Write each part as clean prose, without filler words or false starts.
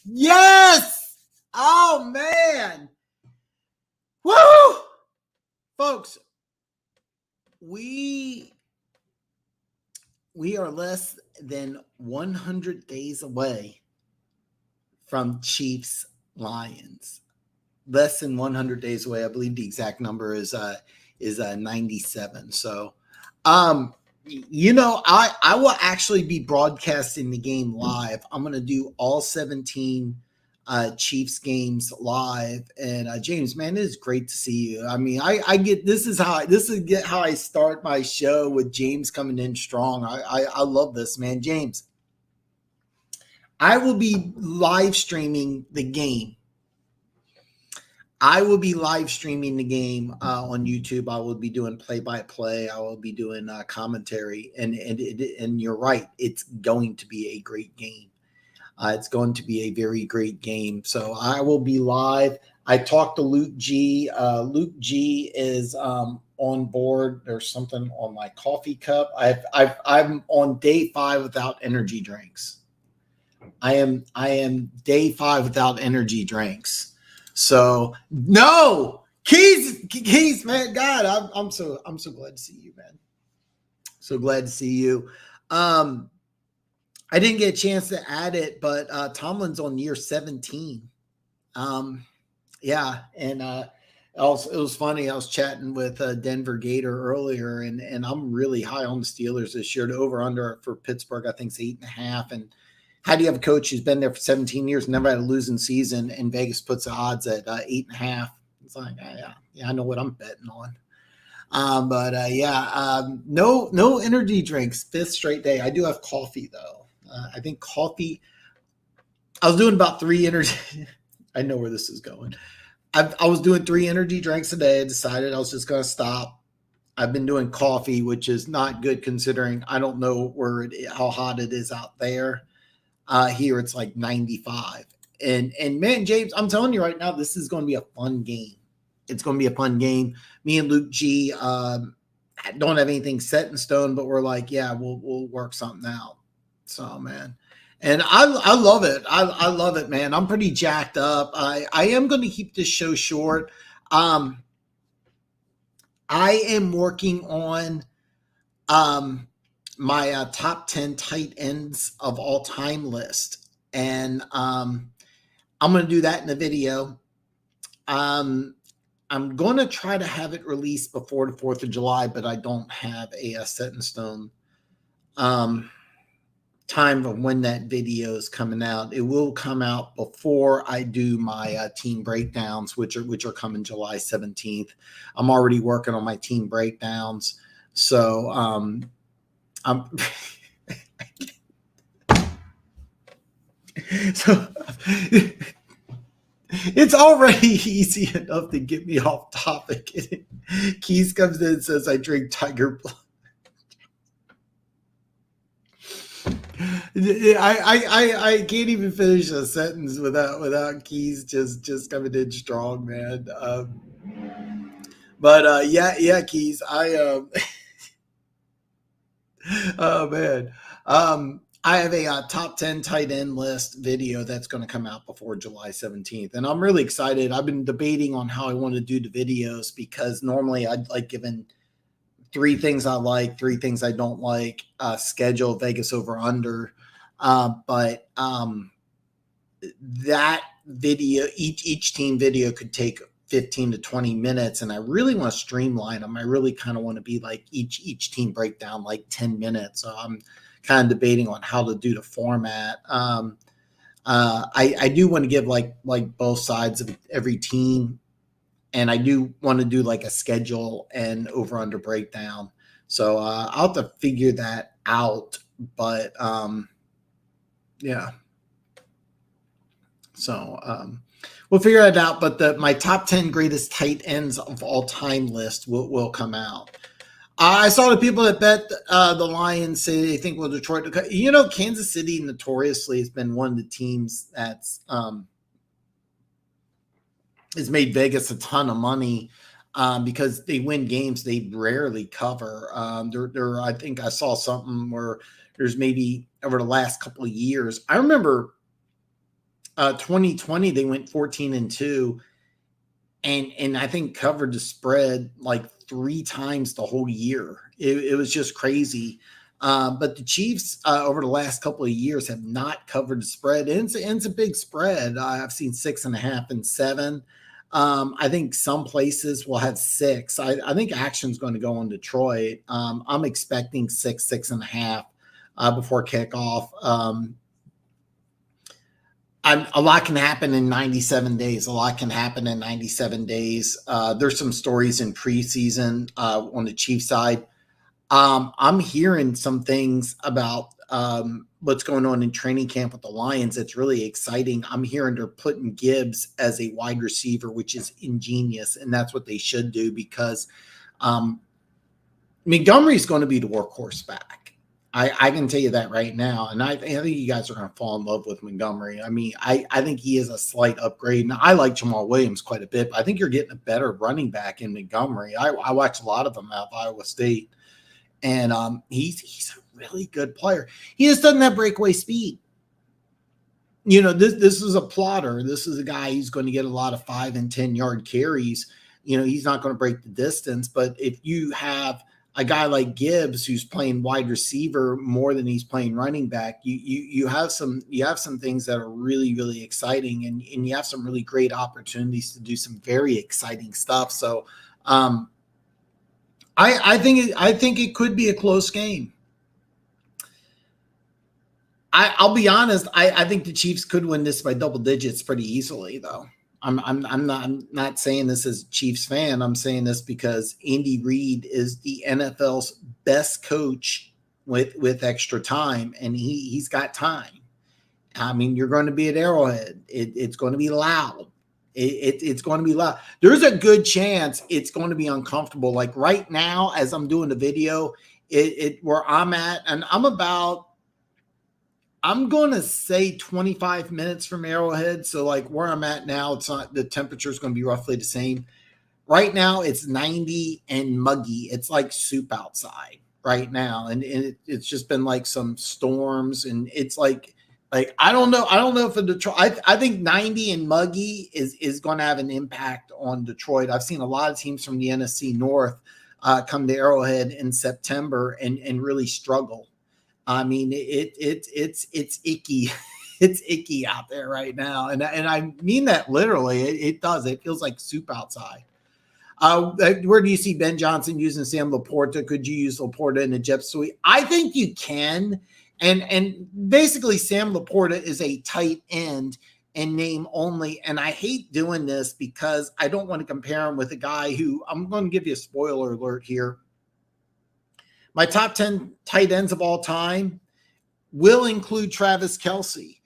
Yes. Oh man. Woo! Folks, we are less than 100 days away from Chiefs Lions. Less than 100 days away. I believe the exact number is 97. So, I will actually be broadcasting the game live. I'm going to do all 17 Chiefs games live. And James, man, it is great to see you. I mean, I get this is how I start my show with James coming in strong. I love this, man. James, I will be live streaming the game. I will be live streaming the game on YouTube. I will be doing play-by-play. I will be doing commentary, and you're right. It's going to be a great game. It's going to be a very great game. So I will be live. I talked to Luke G. Luke G is on board. There's something on my coffee cup. I'm on day 5 without energy drinks. I am day 5 without energy drinks. So no keys, man. God, I'm so glad to see you, man. So glad to see you. I didn't get a chance to add it, but Tomlin's on year 17. Yeah, and it was funny. I was chatting with Denver Gator earlier, and I'm really high on the Steelers this year. The over under for Pittsburgh, I think, is 8.5. And how do you have a coach who's been there for 17 years, never had a losing season, and Vegas puts the odds at 8.5? It's like, yeah, I know what I'm betting on. No energy drinks, 5th straight day. I do have coffee though. I think coffee. I was doing about 3 energy. I know where this is going. I was doing 3 energy drinks a day. I decided I was just going to stop. I've been doing coffee, which is not good considering I don't know how hot it is out there. Here it's like 95. And man, James, I'm telling you right now, this is going to be a fun game. It's going to be a fun game. Me and Luke G don't have anything set in stone, but we're like, yeah, we'll work something out. So, man. And I love it. I love it, man. I'm pretty jacked up. I am going to keep this show short. I am working on my top 10 tight ends of all time list. And I'm going to do that in a video. I'm going to try to have it released before the 4th of July, but I don't have a set in stone time of when that video is coming out. It will come out before I do my team breakdowns, which are coming July 17th. I'm already working on my team breakdowns. So I'm so it's already easy enough to get me off topic. Keys comes in and says I drink Tiger Blood. I can't even finish a sentence without Keys just coming in strong, man. Yeah, Keys. Oh man. I have a top 10 tight end list video that's going to come out before July 17th. And I'm really excited. I've been debating on how I want to do the videos because normally I'd like giving 3 things I like, 3 things I don't like, schedule, Vegas over under. But that video, each team video could take 15 to 20 minutes. And I really want to streamline them. I really kind of want to be like each team breakdown, like 10 minutes. So I'm kind of debating on how to do the format. I do want to give like both sides of every team. And I do want to do like a schedule and over under breakdown. So I'll have to figure that out. But yeah. So we'll figure it out. But my top 10 greatest tight ends of all time list will come out. I saw the people that bet the Lions say they think Detroit. Kansas City notoriously has been one of the teams that's has made Vegas a ton of money because they win games they rarely cover. I think I saw something where there's maybe over the last couple of years. I remember 2020 they went 14-2, and I think covered the spread like 3 times the whole year. It was just crazy. But the Chiefs over the last couple of years have not covered the spread. And it's a big spread. I've seen 6.5 and 7. I think some places will have 6. I think action's going to go on Detroit. I'm expecting 6.5 before kickoff. A lot can happen in 97 days. A lot can happen in 97 days. There's some stories in preseason on the Chiefs side. I'm hearing some things about what's going on in training camp with the Lions. It's really exciting. I'm hearing they're putting Gibbs as a wide receiver, which is ingenious, and that's what they should do because Montgomery's going to be the workhorse back. I can tell you that right now, and I think you guys are going to fall in love with Montgomery. I mean, I think he is a slight upgrade. Now, I like Jamal Williams quite a bit, but I think you're getting a better running back in Montgomery. I watch a lot of them out of Iowa State. And he's a really good player. He just doesn't have breakaway speed. You know, this is a plotter. This is a guy who's going to get a lot of 5 and 10 yard carries. You know, he's not going to break the distance. But if you have a guy like Gibbs who's playing wide receiver more than he's playing running back, you have some things that are really, really exciting, and you have some really great opportunities to do some very exciting stuff. So I think it could be a close game. I'll be honest. I think the Chiefs could win this by double digits pretty easily, though. I'm not saying this as a Chiefs fan. I'm saying this because Andy Reid is the NFL's best coach with extra time, and he's got time. I mean, you're going to be at Arrowhead. It's going to be loud. It's going to be loud. There's a good chance it's going to be uncomfortable. Like right now, as I'm doing the video, where I'm at, and I'm going to say 25 minutes from Arrowhead. So like where I'm at now, it's not, the temperature is going to be roughly the same. Right now, it's 90 and muggy. It's like soup outside right now, and it's just been like some storms, and it's like I don't know if Detroit. I think 90 and muggy is going to have an impact on Detroit. I've seen a lot of teams from the NFC North come to Arrowhead in September and really struggle. I mean, it's icky. It's icky out there right now, and I mean that literally. It does. It feels like soup outside. Where do you see Ben Johnson using Sam Laporta? Could you use Laporta in a jet sweep? I think you can. And basically, Sam Laporta is a tight end and name only. And I hate doing this because I don't want to compare him with a guy who, I'm going to give you a spoiler alert here. My top 10 tight ends of all time will include Travis Kelce.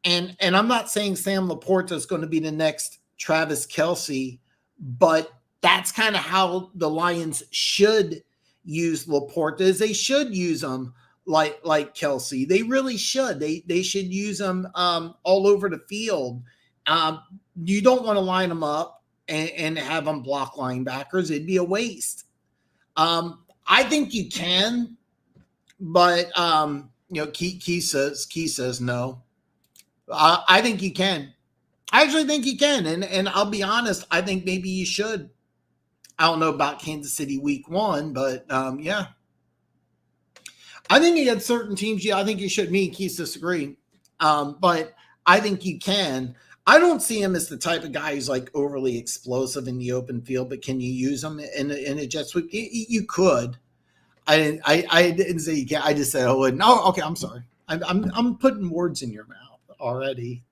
And I'm not saying Sam Laporta is going to be the next Travis Kelce, but that's kind of how the Lions should use Laporta, is they should use him like Kelce. They really should. They should use them all over the field. You don't want to line them up and have them block linebackers. It'd be a waste. I think you can, but Key says no. I think you can. I actually think you can, and I'll be honest. I think maybe you should. I don't know about Kansas City week 1, but yeah. I think you had certain teams. Yeah, I think you should. Me and Keith disagree. But I think you can. I don't see him as the type of guy who's like overly explosive in the open field, but can you use him in a jet sweep? You could. I didn't say you can't. I just said I wouldn't. Oh, okay. I'm sorry. I'm putting words in your mouth already,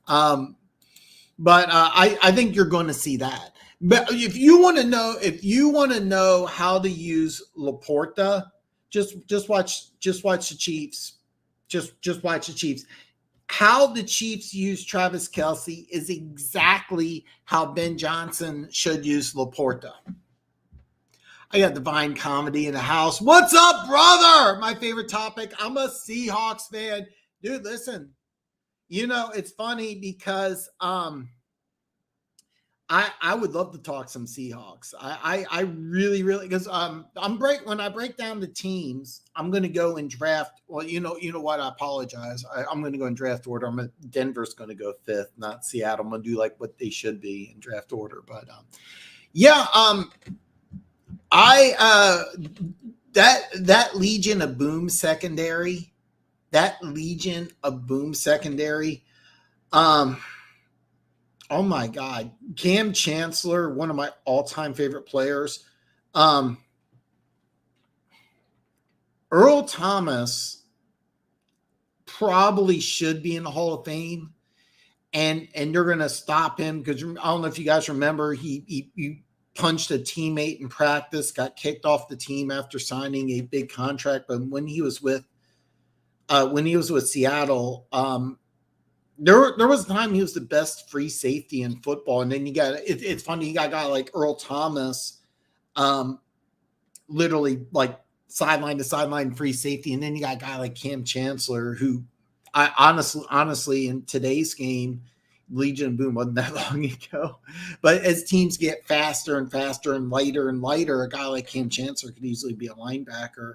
But I think you're going to see that. But if you want to know how to use Laporta, just watch the Chiefs. Just watch the Chiefs. How the Chiefs use Travis Kelce is exactly how Ben Johnson should use Laporta. I got Divine Comedy in the house. What's up, brother? My favorite topic. I'm a Seahawks fan. Dude, listen. It's funny because I would love to talk some Seahawks. I really because when I break down the teams, I'm going to go and draft. Well, you know what? I apologize. I'm going to go in draft order. Denver's going to go fifth, not Seattle. I'm going to do like what they should be in draft order. But yeah, that Legion of Boom secondary, oh my God, Cam Chancellor, one of my all-time favorite players. Earl Thomas probably should be in the Hall of Fame, and they're going to stop him because I don't know if you guys remember, he punched a teammate in practice, got kicked off the team after signing a big contract. But when he was with Seattle, there was a time he was the best free safety in football, and then it's funny, you got a guy like Earl Thomas, literally like sideline to sideline free safety, and then you got a guy like Cam Chancellor, who I honestly in today's game, Legion of Boom wasn't that long ago, but as teams get faster and faster and lighter, a guy like Cam Chancellor could easily be a linebacker.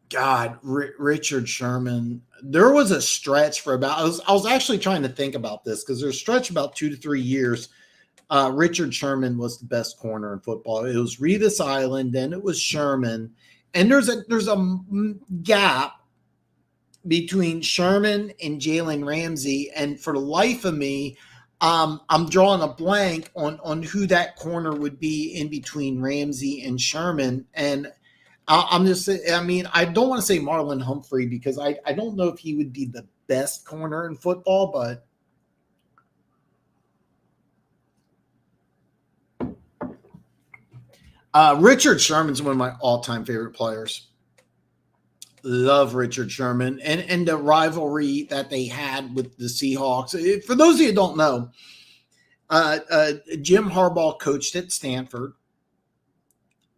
God, Richard Sherman. There was a stretch for about, I was actually trying to think about this because there's a stretch about 2 to 3 years. Richard Sherman was the best corner in football. It was Revis Island, then it was Sherman. And there's a gap between Sherman and Jalen Ramsey. And for the life of me, I'm drawing a blank on who that corner would be in between Ramsey and Sherman. And I'm just, I mean, I don't want to say Marlon Humphrey because I don't know if he would be the best corner in football, but Richard Sherman's one of my all-time favorite players. Love Richard Sherman and the rivalry that they had with the Seahawks. For those of you who don't know, Jim Harbaugh coached at Stanford.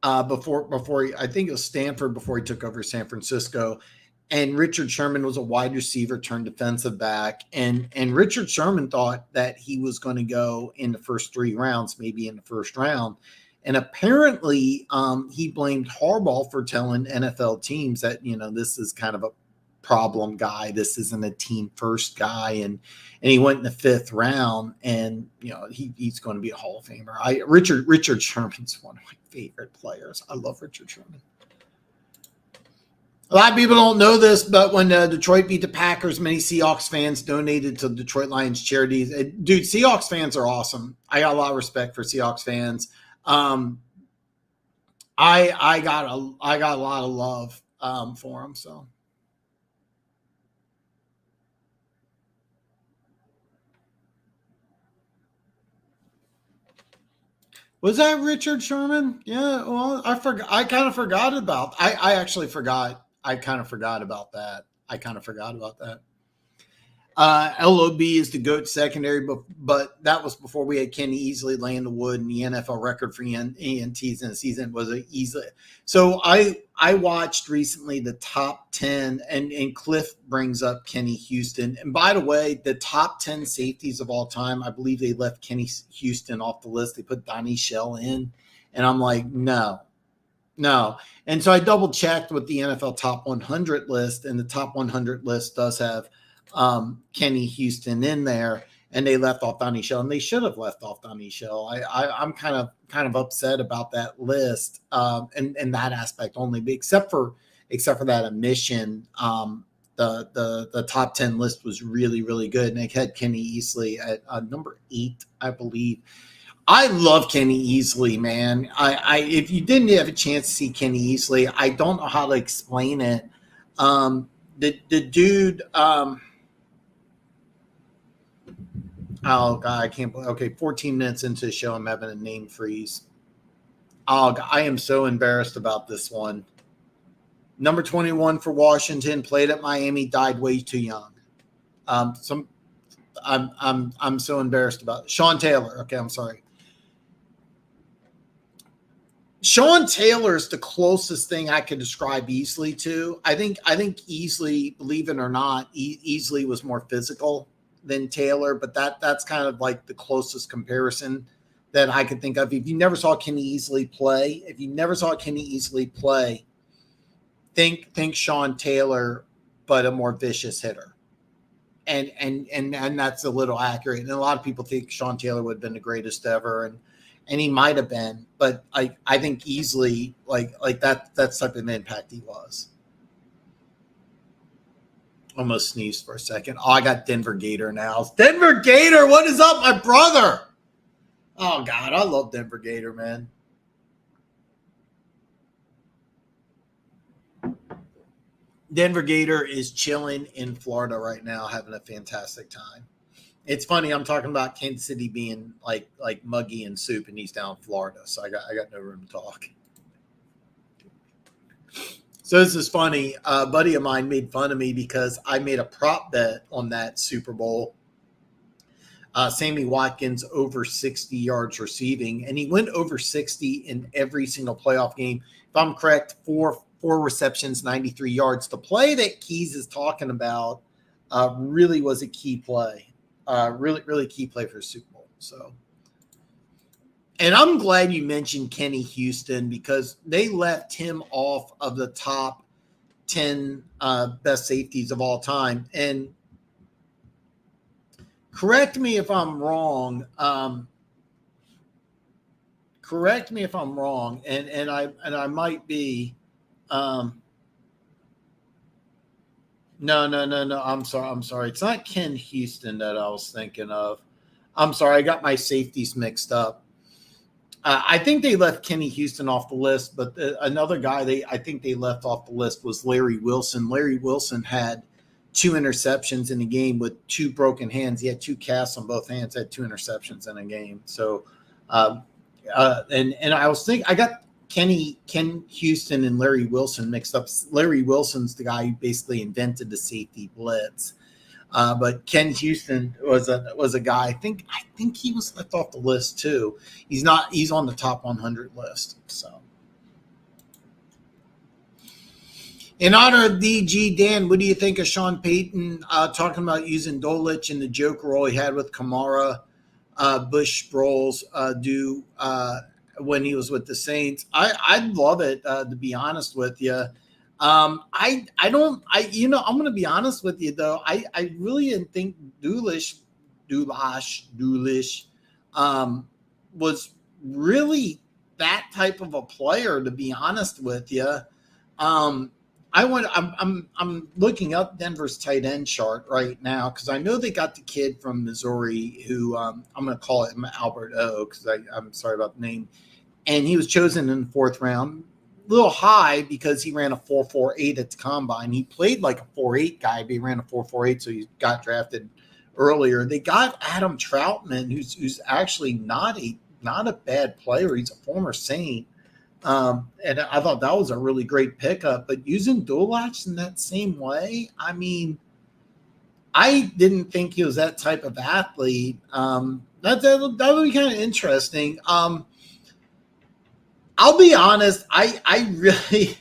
Before I think it was Stanford before he took over San Francisco, and Richard Sherman was a wide receiver turned defensive back, and Richard Sherman thought that he was going to go in the first 3 rounds, maybe in the first round, and apparently he blamed Harbaugh for telling NFL teams that this is kind of a problem guy, this isn't a team first guy, and he went in the 5th round, and he's going to be a Hall of Famer. Richard Sherman's one of my favorite players. I love Richard Sherman. A lot of people don't know this, but when Detroit beat the Packers, many Seahawks fans donated to Detroit Lions charities. Dude, Seahawks fans are awesome. I got a lot of respect for Seahawks fans. I got a lot of love for them. So. Was that Richard Sherman? Yeah. Well, I forgot. I kind of forgot about. I actually forgot. I kind of forgot about that. LOB is the GOAT secondary, but that was before we had Kenny Easley laying the wood, and the NFL record for ENTs in a season was easily. So I watched recently the top 10, and Cliff brings up Kenny Houston. And by the way, the top 10 safeties of all time, I believe they left Kenny Houston off the list. They put Donnie Shell in, and I'm like, no. And so I double checked with the NFL top 100 list, and the top 100 list does have Kenny Houston in there, and they left off Donnie Shell, and they should have left off Donnie Shell. I'm kind of upset about that list, and that aspect only, except for that omission. The top 10 list was really, really good, and they had Kenny Easley at number 8, I believe. I love Kenny Easley, man. If you didn't have a chance to see Kenny Easley, I don't know how to explain it. The dude. Oh, God, I can't believe. Okay, 14 minutes into the show, I'm having a name freeze. Oh, God, I am so embarrassed about this one. Number 21 for Washington, played at Miami, died way too young. I'm so embarrassed about it. Sean Taylor. Okay, I'm sorry. Sean Taylor is the closest thing I could describe Easley to. I think Easley, believe it or not, Easley was more physical than Taylor, but that's kind of like the closest comparison that I could think of. If you never saw Kenny Easley play, think Sean Taylor, but a more vicious hitter. And that's a little accurate. And a lot of people think Sean Taylor would have been the greatest ever, and he might have been, but I think Easley like that's type of impact he was. Almost sneezed for a second. Oh, I got Denver Gator now. Denver Gator, what is up, my brother? Oh, God, I love Denver Gator, man. Denver Gator is chilling in Florida right now, having a fantastic time. It's funny, I'm talking about Kansas City being like muggy and soup, and he's down in Florida, so I got no room to talk. So this is funny. A buddy of mine made fun of me because I made a prop bet on that Super Bowl. Sammy Watkins over 60 yards receiving, and he went over 60 in every single playoff game. If I'm correct, four receptions, 93 yards. The play that Keys is talking about really was a key play. Really key play for the Super Bowl. So. And I'm glad you mentioned Kenny Houston because they left him off of the top 10 best safeties of all time. And correct me if I'm wrong. And I might be. No. I'm sorry. It's not Ken Houston that I was thinking of. I'm sorry. I got my safeties mixed up. I think they left Kenny Houston off the list, but another guy I think they left off the list was Larry Wilson. Larry Wilson had 2 interceptions in a game with 2 broken hands. He had 2 casts on both hands, had 2 interceptions in a game. So, and I was thinking, I got Ken Houston and Larry Wilson mixed up. Larry Wilson's the guy who basically invented the safety blitz. But Ken Houston was a guy. I think he was left off the list too. He's not. He's on the top 100 list. So, in honor of DG Dan, what do you think of Sean Payton talking about using Dolich in the joker role he had with Kamara, Bush, Sproles do when he was with the Saints? I'd love it to be honest with you. I'm going to be honest with you though. I really didn't think Doolish was really that type of a player, to be honest with you. I'm looking up Denver's tight end chart right now because I know they got the kid from Missouri who I'm going to call him Albert O because I'm sorry about the name, and he was chosen in the 4th round. Little high because he ran a 4.48 at the combine. He played like a 4.8 guy, but he ran a 4.48, so he got drafted earlier. They got Adam Troutman, who's actually not a bad player. He's a former Saint, and I thought that was a really great pickup. But using Dolich in that same way, I mean, I didn't think he was that type of athlete. That would be kind of interesting. I'll be honest, I really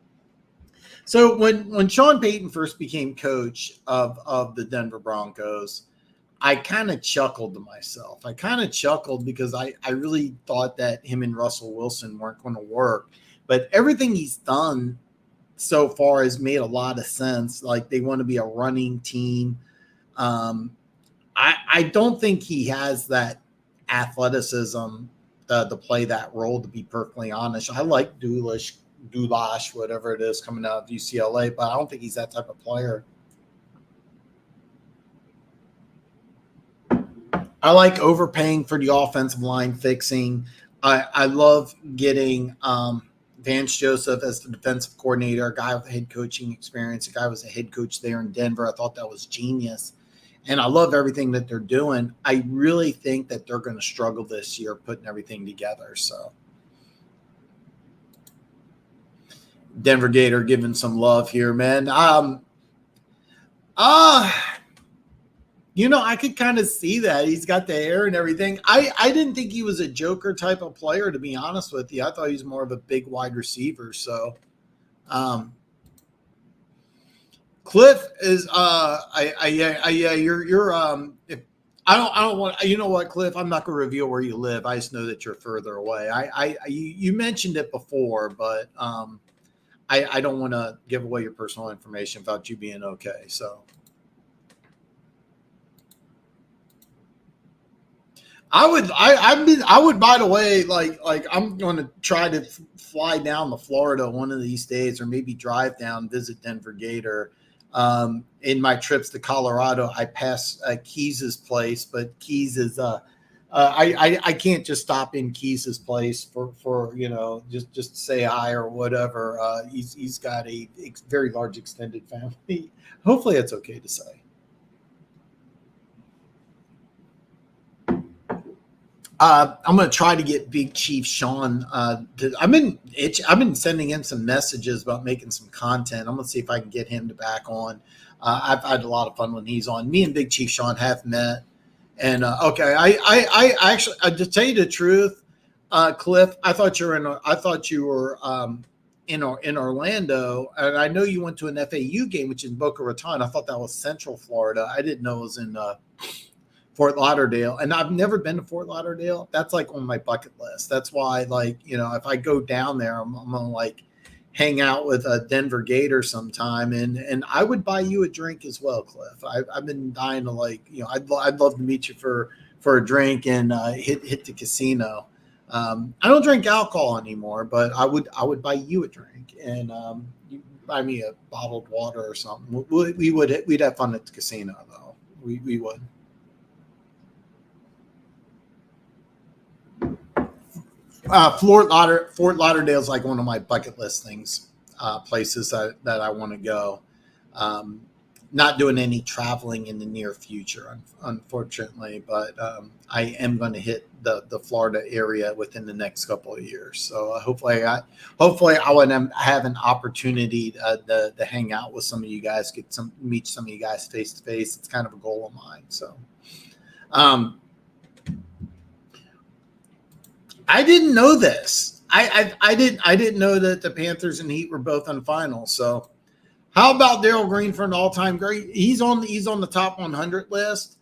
– so when Sean Payton first became coach of the Denver Broncos, I kind of chuckled to myself. I kind of chuckled because I really thought that him and Russell Wilson weren't going to work. But everything he's done so far has made a lot of sense. Like they want to be a running team. I don't think he has that athleticism to play that role, to be perfectly honest. I like Doolish, whatever it is, coming out of UCLA, but I don't think he's that type of player. I like overpaying for the offensive line fixing. I love getting Vance Joseph as the defensive coordinator, a guy with head coaching experience, a guy who was a head coach there in Denver. I thought that was genius. And I love everything that they're doing. I really think that they're going to struggle this year putting everything together. So Denver Gator giving some love here, man. I could kind of see that. He's got the hair and everything. I didn't think he was a joker type of player, to be honest with you. I thought he was more of a big wide receiver. So Cliff is yeah, you're if I don't want, you know what, Cliff, I'm not going to reveal where you live. I just know that you're further away. You mentioned it before, but I don't want to give away your personal information about you being okay. So I would, by the way, like I'm going to try to fly down to Florida one of these days, or maybe drive down, visit Denver Gator. In my trips to Colorado, I pass Keys's place, but Keys is I can't just stop in Keys's place for just to say hi or whatever. He's got a very large extended family. Hopefully, it's okay to say. I'm going to try to get Big Chief Sean. I've been sending him some messages about making some content. I'm going to see if I can get him to back on. I've had a lot of fun when he's on. Me and Big Chief Sean have met, and okay, I actually, to tell you the truth, Cliff, I thought you were in Orlando, and I know you went to an FAU game, which is in Boca Raton. I thought that was Central Florida. I didn't know it was in Fort Lauderdale, and I've never been to Fort Lauderdale. That's like on my bucket list. That's why, like, if I go down there, I'm gonna like hang out with a Denver Gator sometime, and I would buy you a drink as well, Cliff. I've been dying to, like, I'd love to meet you for a drink and hit the casino. I don't drink alcohol anymore, but I would buy you a drink, and you buy me a bottled water or something. We'd have fun at the casino though. We would. Fort Lauderdale is like one of my bucket list things, places that I want to go. Not doing any traveling in the near future, unfortunately, but I am going to hit the Florida area within the next couple of years. So hopefully I would have an opportunity to hang out with some of you guys, meet some of you guys face to face. It's kind of a goal of mine. So. I didn't know this. I didn't know that the Panthers and Heat were both on finals. So, how about Darrell Green for an all-time great? He's on the top 100 list.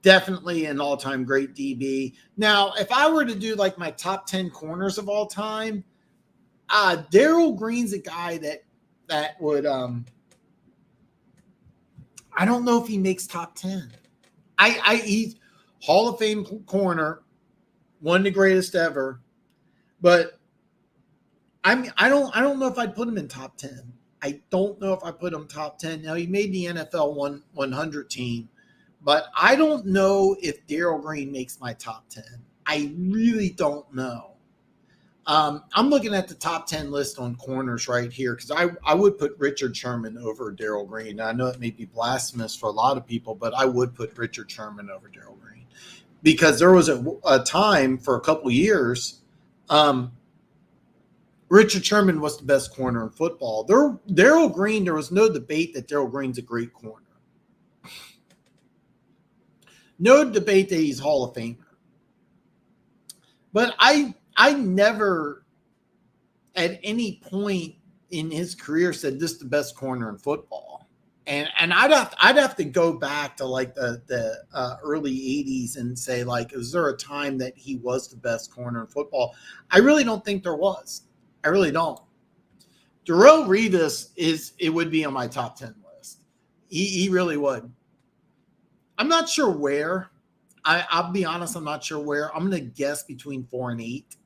Definitely an all-time great DB. Now, if I were to do like my top 10 corners of all time, Darrell Green's a guy that would. I don't know if he makes top 10. He's Hall of Fame corner. One of the greatest ever, but I don't know if I'd put him in top 10. I don't know if I put him top 10. Now, he made the NFL 100 team, but I don't know if Darrell Green makes my top 10. I really don't know. I'm looking at the top 10 list on corners right here, because I would put Richard Sherman over Darrell Green. Now, I know it may be blasphemous for a lot of people, but I would put Richard Sherman over Darrell Green. Because there was a time for a couple of years, Richard Sherman was the best corner in football. Darrell Green, there was no debate that Darrell Green's a great corner. No debate that he's Hall of Famer. But I never at any point in his career said this is the best corner in football. And I'd have to go back to like the early 80s and say, like, is there a time that he was the best corner in football? I really don't think there was. I really don't. Darrelle Revis would be on my top 10 list. He really would. I'm not sure where. I'll be honest, I'm not sure where. I'm gonna guess between 4 and 8.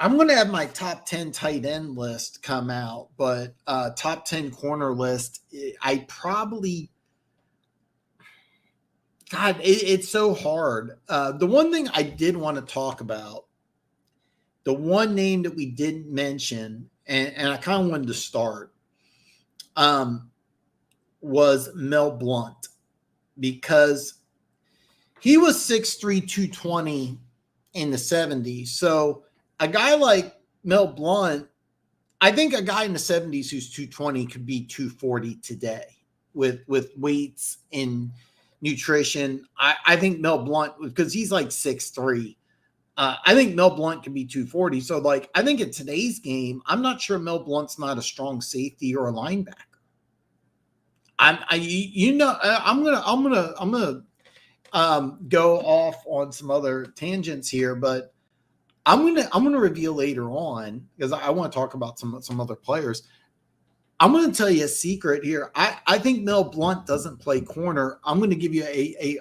I'm going to have my top 10 tight end list come out, but top 10 corner list, I probably, God, it's so hard. The one thing I did want to talk about, the one name that we didn't mention, and I kind of wanted to start, was Mel Blount, because he was 6'3", 220 in the 70s. So a guy like Mel Blount, I think a guy in the 70s who's 220 could be 240 today with weights and nutrition. I think Mel Blount, because he's like 6'3", I think Mel Blount can be 240. So, like, I think in today's game, I'm not sure Mel Blount's not a strong safety or a linebacker. I'm gonna go off on some other tangents here, but I'm gonna reveal later on because I want to talk about some other players. I'm going to tell you a secret here. I think Mel Blount doesn't play corner. I'm going to give you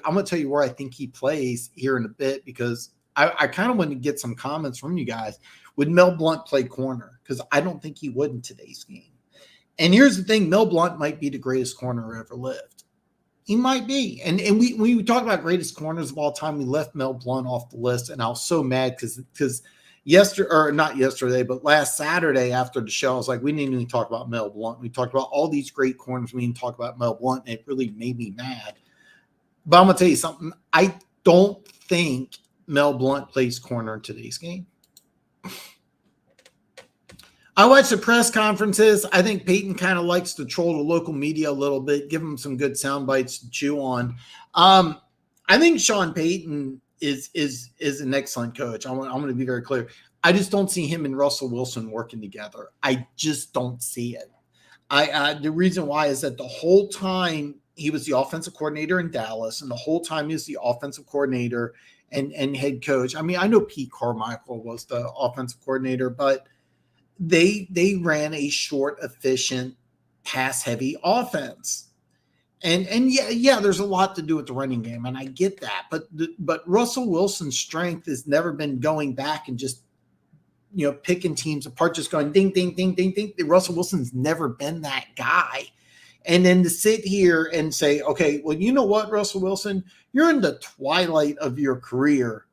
I'm going to tell you where I think he plays here in a bit because I kind of want to get some comments from you guys. Would Mel Blount play corner? Because I don't think he would in today's game. And here's the thing: Mel Blount might be the greatest corner who ever lived. He might be. And we talk about greatest corners of all time, we left Mel Blount off the list, and I was so mad because not yesterday, but last Saturday after the show, I was like, we didn't even talk about Mel Blount. We talked about all these great corners. We didn't talk about Mel Blount, and it really made me mad. But I'm gonna tell you something. I don't think Mel Blount plays corner in today's game. I watch the press conferences. I think Peyton kind of likes to troll the local media a little bit, give them some good sound bites to chew on. I think Sean Payton is an excellent coach. I'm going to be very clear. I just don't see him and Russell Wilson working together. I just don't see it. The reason why is that the whole time he was the offensive coordinator in Dallas, and the whole time he was the offensive coordinator and head coach. I mean, I know Pete Carmichael was the offensive coordinator, but they ran a short, efficient, pass-heavy offense. And yeah, there's a lot to do with the running game, and I get that. But Russell Wilson's strength has never been going back and just picking teams apart, just going ding, ding, ding, ding, ding. Russell Wilson's never been that guy. And then to sit here and say, okay, well, you know what, Russell Wilson, you're in the twilight of your career,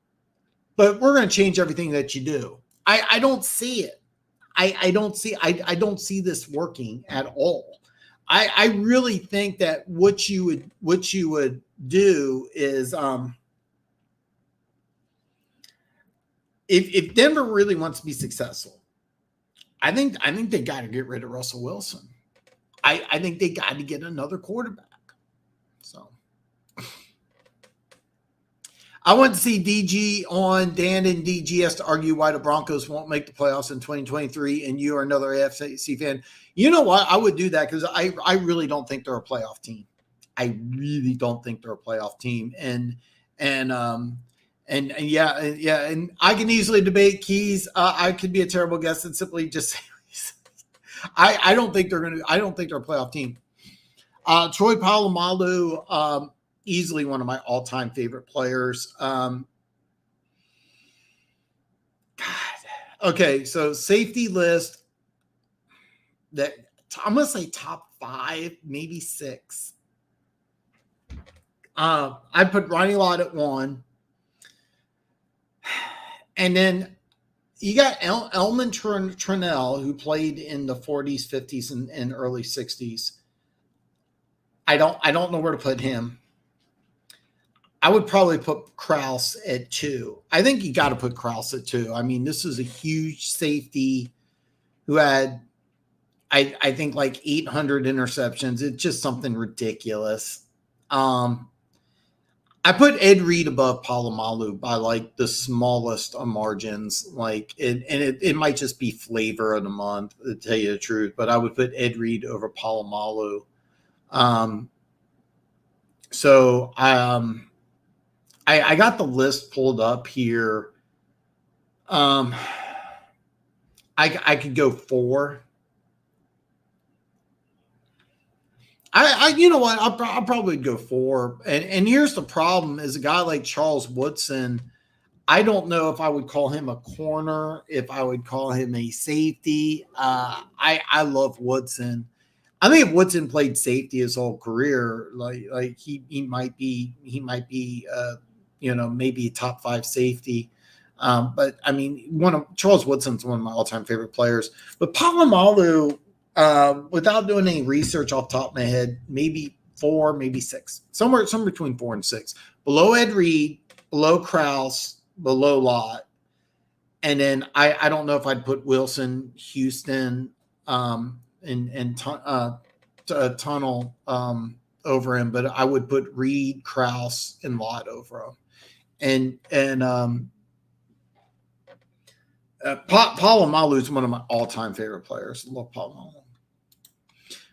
but we're going to change everything that you do. I don't see it. I don't see this working at all. I really think that what you would do is if Denver really wants to be successful, I think they got to get rid of Russell Wilson. I think they got to get another quarterback. So I want to see DG on. Dan and DG has to argue why the Broncos won't make the playoffs in 2023, and you are another AFC fan. You know what? I would do that because I really don't think they're a playoff team. I really don't think they're a playoff team. And yeah, and I can easily debate Keys. I could be a terrible guest and simply just say I don't think they're a playoff team. Troy Polamalu, easily one of my all-time favorite players. God. Okay, so safety list that I'm gonna say top 5, maybe 6. I put Ronnie Lott at 1, and then you got Elman Trinell, who played in the 40s, 50s, and early 60s. I don't know where to put him. I would probably put Krause at 2. I think you got to put Krause at 2. I mean, this is a huge safety who had, I think, like 800 interceptions. It's just something ridiculous. I put Ed Reed above Polamalu by like the smallest of margins. Like it might just be flavor of the month, to tell you the truth. But I would put Ed Reed over Polamalu. So I got the list pulled up here. I could go 4. You know what? I'll probably go 4. And here's the problem: is a guy like Charles Woodson. I don't know if I would call him a corner, if I would call him a safety. I love Woodson. I think if Woodson played safety his whole career, like he might be maybe a top 5 safety. But I mean, Charles Woodson's one of my all-time favorite players. But Polamalu, without doing any research off the top of my head, maybe 4, maybe 6, somewhere between 4 and 6, below Ed Reed, below Krause, below Lott, and then I don't know if I'd put Wilson, Houston, and Tunnel over him, but I would put Reed, Krause, and Lott over him. And Polamalu is one of my all-time favorite players. I love Polamalu.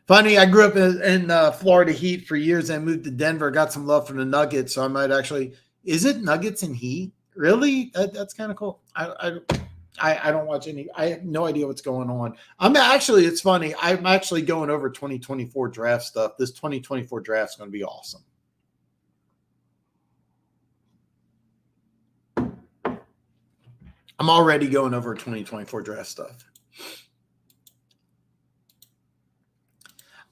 Funny, I grew up in Florida Heat for years and moved to Denver. Got some love for the Nuggets, so I might actually. Is it Nuggets and Heat? Really? That's kind of cool. I don't watch any. I have no idea what's going on. It's funny. I'm actually going over 2024 draft stuff. This 2024 draft is going to be awesome. I'm already going over 2024 draft stuff.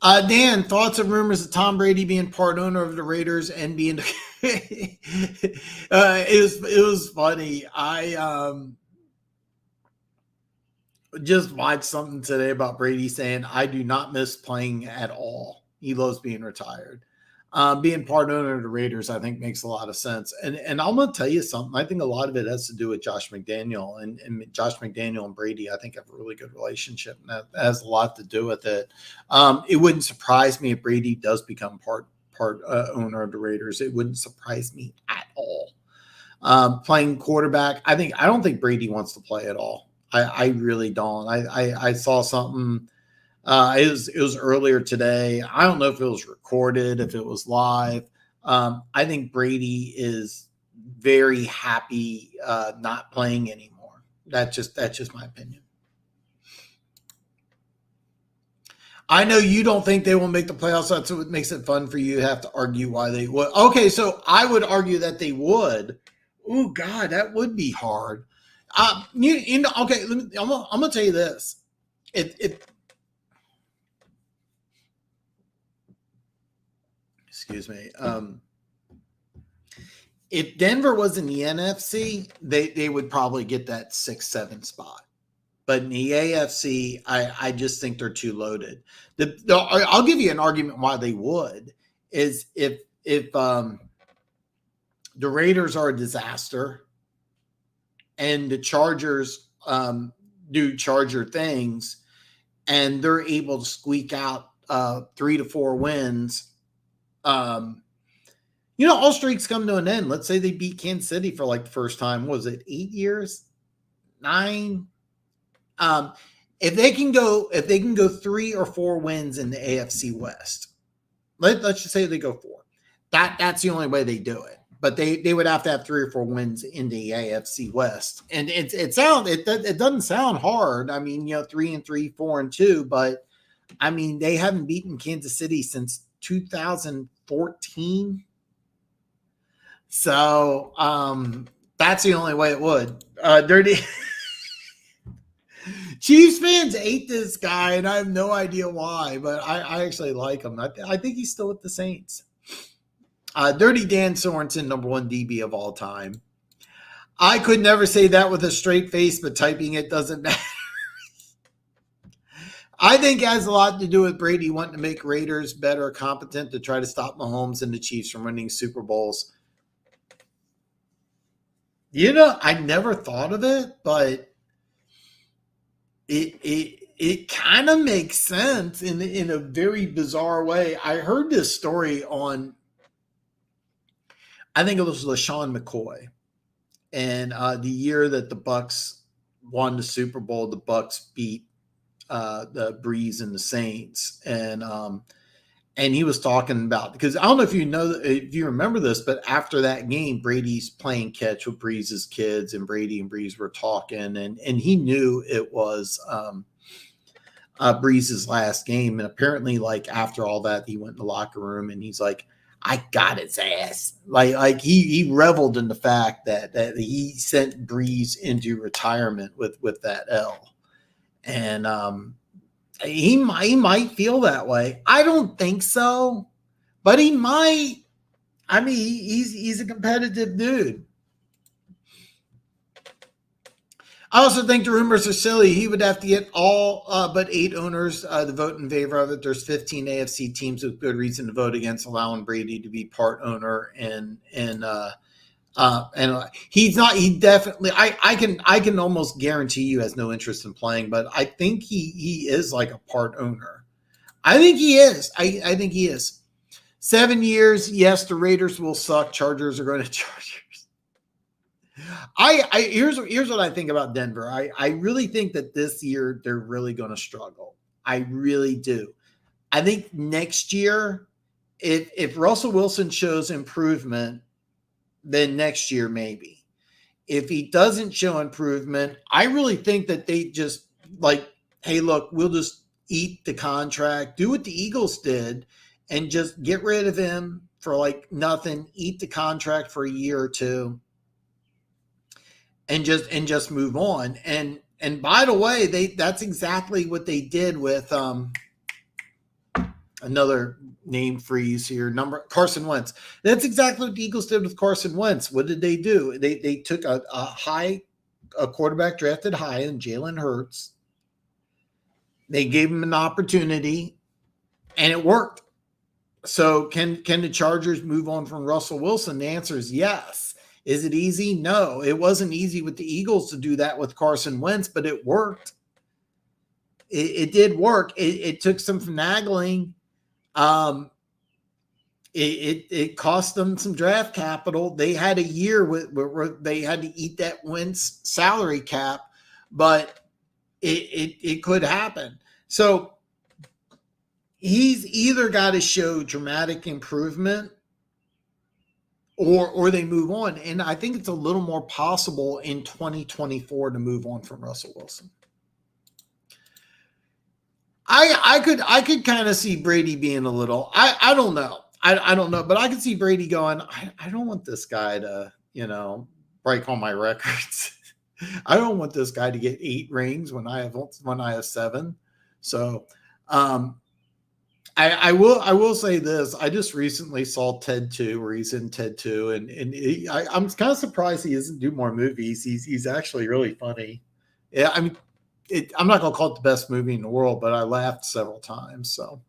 Dan, thoughts and rumors of Tom Brady being part owner of the Raiders and being it was funny. I just watched something today about Brady saying, I do not miss playing at all. He loves being retired. Being part owner of the Raiders, I think, makes a lot of sense. And I'm going to tell you something. I think a lot of it has to do with Josh McDaniel. And Josh McDaniel and Brady, I think, have a really good relationship. And that has a lot to do with it. It wouldn't surprise me if Brady does become part owner of the Raiders. It wouldn't surprise me at all. Playing quarterback, I don't think Brady wants to play at all. I really don't. I saw something. It was earlier today. I don't know if it was recorded, if it was live. I think Brady is very happy not playing anymore. That's just my opinion. I know you don't think they will make the playoffs. That's what makes it fun for you. You have to argue why they would. Okay, so I would argue that they would. Oh God, that would be hard. Okay. I'm gonna tell you this. Excuse me. If Denver was in the NFC, they would probably get that 6-7 spot. But in the AFC, I just think they're too loaded. I'll give you an argument why they would is if the Raiders are a disaster and the Chargers do Charger things and they're able to squeak out 3 to 4 wins. All streaks come to an end. Let's say they beat Kansas City for like the first time. Was it 8 years? 9? If they can go 3 or 4 wins in the AFC West, let's just say they go 4. That's the only way they do it. But they would have to have 3 or 4 wins in the AFC West. And it doesn't sound hard. I mean, 3-3, 4-2, but I mean, they haven't beaten Kansas City since 2014. So that's the only way it would. Dirty Chiefs fans hate this guy, and I have no idea why, but I actually like him. I think he's still with the Saints. Dirty Dan Sorensen, number 1 DB of all time. I could never say that with a straight face, but typing it doesn't matter. I think it has a lot to do with Brady wanting to make Raiders better, competent to try to stop Mahomes and the Chiefs from winning Super Bowls. I never thought of it, but it kind of makes sense in a very bizarre way. I heard this story on, I think it was LaShawn McCoy, and the year that the Bucks won the Super Bowl, the Bucks beat the Breeze and the Saints, and he was talking about, because I don't know if you remember this, but after that game, Brady's playing catch with Breeze's kids, and Brady and Breeze were talking, and he knew it was Breeze's last game, and apparently, like after all that, he went in the locker room and he's like, I got his ass. Like he reveled in the fact that he sent Breeze into retirement with that L. And he might feel that way. I don't think so, but he might. I mean, he's a competitive dude. I also think the rumors are silly. He would have to get all but 8 owners to vote in favor of it. There's 15 AFC teams with good reason to vote against allowing Brady to be part owner, and he's not. He definitely. I can almost guarantee you has no interest in playing, but I think he is like a part owner. I think he is. I think he is. 7 years. Yes, the Raiders will suck. Chargers are going to Chargers. Here's what I think about Denver. I really think that this year they're really going to struggle. I really do. I think next year, if Russell Wilson shows improvement, then next year maybe. If he doesn't show improvement, I really think that they just like, hey, look, we'll just eat the contract, do what the Eagles did, and just get rid of him for like nothing, eat the contract for a year or two, and just move on. And by the way, that's exactly what they did with another name freeze here, Carson Wentz. That's exactly what the Eagles did with Carson Wentz. What did they do? They took a quarterback drafted high in Jalen Hurts. They gave him an opportunity, and it worked. So can the Chargers move on from Russell Wilson? The answer is yes. Is it easy? No. It wasn't easy with the Eagles to do that with Carson Wentz, but it worked. It did work. It took some finagling. It cost them some draft capital. They had a year where they had to eat that Wentz salary cap, but it could happen. So he's either got to show dramatic improvement or they move on. And I think it's a little more possible in 2024 to move on from Russell Wilson. I could kind of see Brady being a little, I don't know. I don't know, but I could see Brady going, I don't want this guy to, break all my records. I don't want this guy to get 8 rings when I have 7. So I will say this. I just recently saw Ted 2, where he's in Ted 2, and I'm kind of surprised he doesn't do more movies. He's actually really funny. Yeah, I mean, I'm not going to call it the best movie in the world, but I laughed several times. So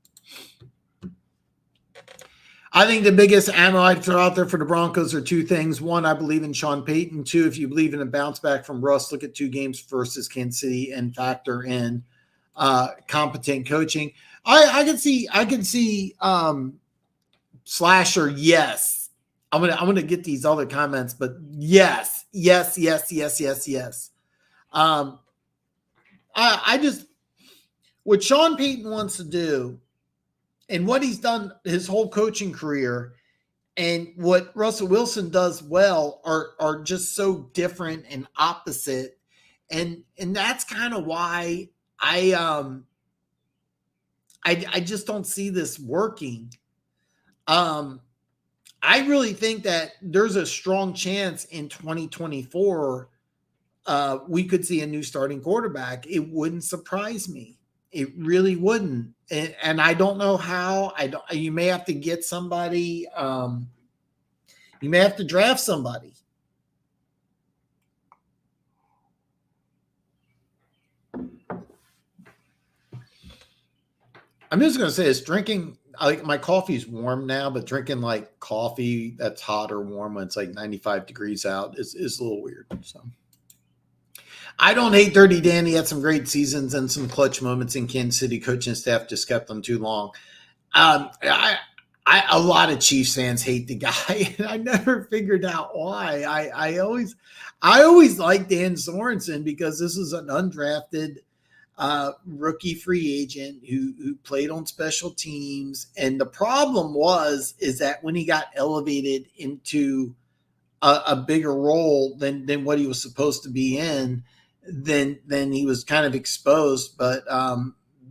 I think the biggest ammo I'd throw out there for the Broncos are 2 things. 1, I believe in Sean Payton. 2, if you believe in a bounce back from Russ, look at 2 games versus Kansas City and factor in competent coaching. I can see Slasher. Yes. I'm going to get these other comments, but yes. I just, what Sean Payton wants to do and what he's done his whole coaching career and what Russell Wilson does well are just so different and opposite. And that's kind of why I just don't see this working. I really think that there's a strong chance in 2024 we could see a new starting quarterback. It wouldn't surprise me. It really wouldn't. And I don't know how. You may have to get somebody. You may have to draft somebody. I'm just going to say this, drinking, like my coffee's warm now, but drinking like coffee that's hot or warm when it's like 95 degrees out is a little weird. So I don't hate Dirty Dan. He had some great seasons and some clutch moments in Kansas City. Coaching staff just kept them too long. A lot of Chiefs fans hate the guy, and I never figured out why. I always liked Dan Sorensen because this is an undrafted rookie free agent who played on special teams. And the problem is that when he got elevated into a bigger role than what he was supposed to be in, then he was kind of exposed. But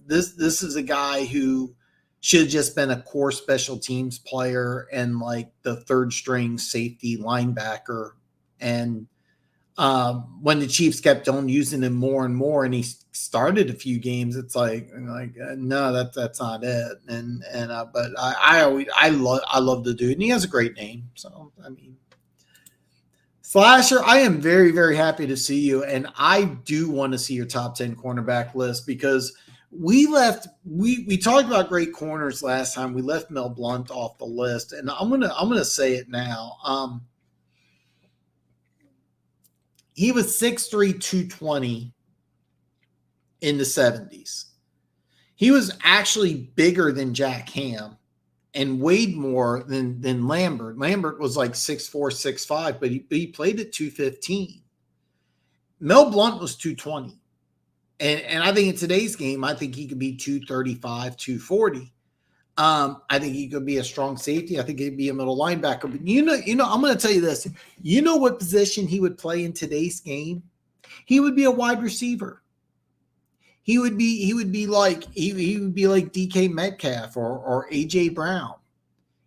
this is a guy who should have just been a core special teams player and like the 3rd string safety linebacker. And when the Chiefs kept on using him more and more, and he started a few games, it's like no, that's not it. But I love the dude, and he has a great name. So I mean, Slasher, I am very, very happy to see you, and I do want to see your top 10 cornerback list because we talked about great corners last time. We left Mel Blount off the list, and I'm gonna say it now. He was 6'3", 220 in the 70s. He was actually bigger than Jack Ham and weighed more than Lambert. Lambert was like 6'4", 6'5", but he played at 215. Mel Blount was 220. And I think in today's game, I think he could be 235, 240. I think he could be a strong safety. I think he'd be a middle linebacker. But I'm going to tell you this. You know what position he would play in today's game? He would be a wide receiver. He would be like DK Metcalf or AJ Brown.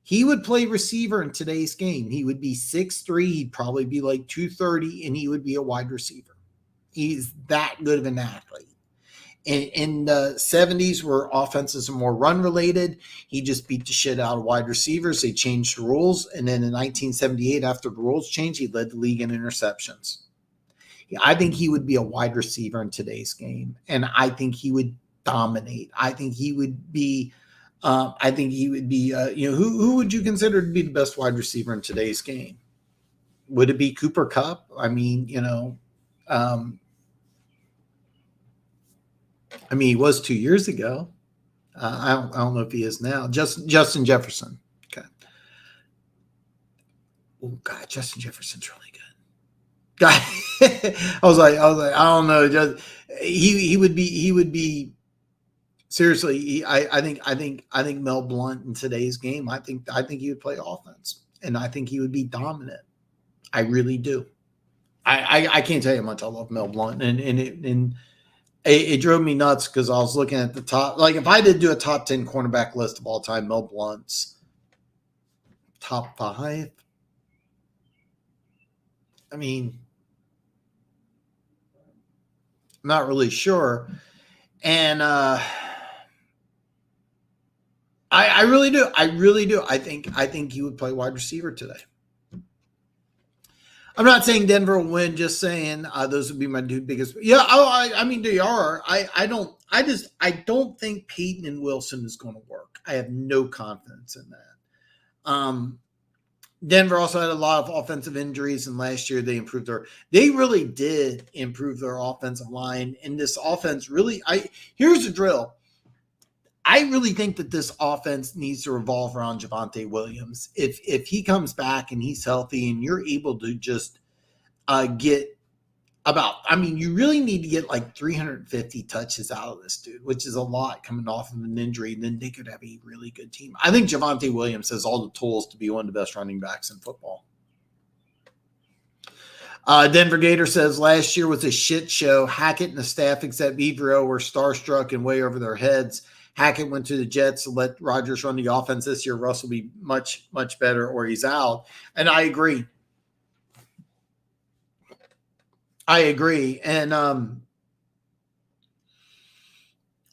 He would play receiver in today's game. He would be 6'3". He'd probably be like 230, and he would be a wide receiver. He's that good of an athlete. In the 70s, where offenses are more run-related, he just beat the shit out of wide receivers. They changed the rules. And then in 1978, after the rules changed, he led the league in interceptions. I think he would be a wide receiver in today's game, and I think he would dominate. I think he would be who would you consider to be the best wide receiver in today's game? Would it be Cooper Kupp? I mean, he was 2 years ago. I don't know if he is now. Justin Jefferson. Okay. Oh God, Justin Jefferson's really good. God, I was like, I don't know. He would be seriously. I think Mel Blount in today's game. I think he would play offense, and I think he would be dominant. I really do. I can't tell you how much I love Mel Blount, and it drove me nuts because I was looking at the top. Like if I did do a top 10 cornerback list of all time, Mel Blount's top 5. I mean, I'm not really sure. And I really do. I really do. I think he would play wide receiver today. I'm not saying Denver will win, just saying those would be my two biggest. Yeah, I mean they are. I don't think Peyton and Wilson is going to work. I have no confidence in that. Denver also had a lot of offensive injuries, and last year they really did improve their offensive line. And this offense really, here's the drill. I really think that this offense needs to revolve around Javonte Williams. If he comes back and he's healthy and you're able to just get you really need to get like 350 touches out of this dude, which is a lot coming off of an injury. And then they could have a really good team. I think Javonte Williams has all the tools to be one of the best running backs in football. Denver Gator says last year was a shit show. Hackett and the staff except Evero were starstruck and way over their heads. Hackett went to the Jets to let Rodgers run the offense this year. Russ will be much, much better or he's out. And I agree. And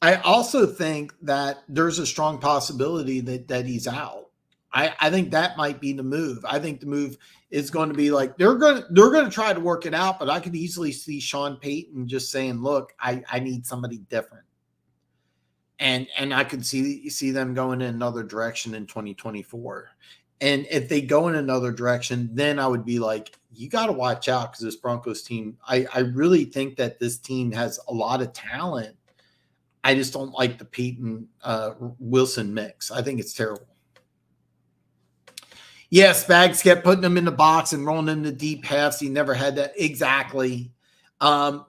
I also think that there's a strong possibility that he's out. I think that might be the move. I think the move is going to be like they're going to try to work it out, but I could easily see Sean Payton just saying, look, I need somebody different. And I could see them going in another direction in 2024. And if they go in another direction, then I would be like, you got to watch out because this Broncos team, I really think that this team has a lot of talent. I just don't like the Peyton Wilson mix. I think it's terrible. Yes, Spags kept putting him in the box and rolling him to deep halves. He never had that. Exactly.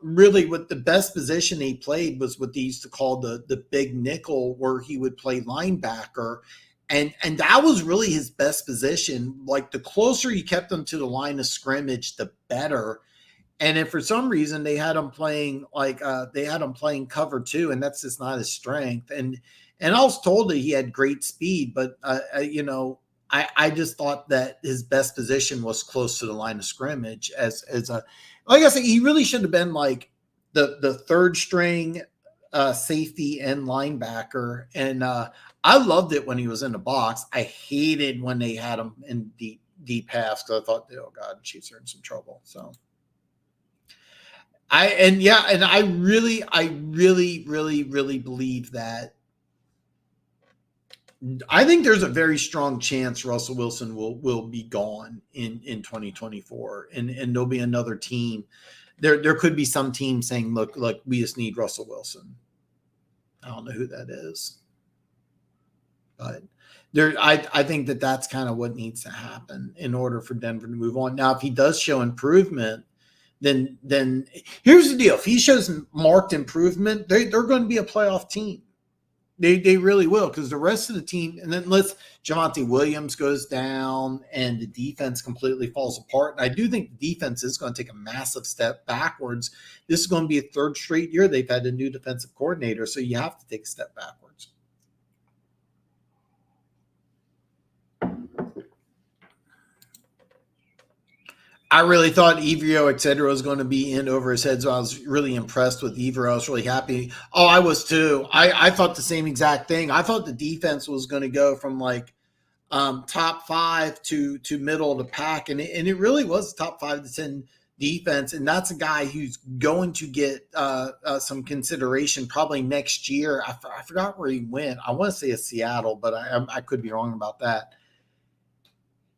Really, what the best position he played was what they used to call the big nickel, where he would play linebacker. And that was really his best position. Like the closer you kept him to the line of scrimmage, the better. And if for some reason they had him playing cover 2, and that's just not his strength. And I was told that he had great speed, but I just thought that his best position was close to the line of scrimmage like I said, he really should have been like the third string safety and linebacker. And I loved it when he was in the box. I hated when they had him in deep halves because I thought, oh God, Chiefs are in some trouble. So I really, really believe that. I think there's a very strong chance Russell Wilson will be gone in 2024, and there'll be another team. There could be some team saying, look, we just need Russell Wilson. I don't know who that is, but I think that's kind of what needs to happen in order for Denver to move on. Now, if he does show improvement, then here's the deal. If he shows marked improvement, they're going to be a playoff team. They really will, because the rest of the team, and then Javonte Williams goes down and the defense completely falls apart. And I do think the defense is going to take a massive step backwards. This is going to be a third straight year they've had a new defensive coordinator, so you have to take a step backwards. I really thought Evrio, et cetera, was going to be in over his head, so I was really impressed with Evrio. I was really happy. Oh, I was too. I thought the same exact thing. I thought the defense was going to go from like top 5 to middle of the pack, and it really was top 5 to 10 defense, and that's a guy who's going to get some consideration probably next year. I forgot where he went. I want to say it's Seattle, but I could be wrong about that.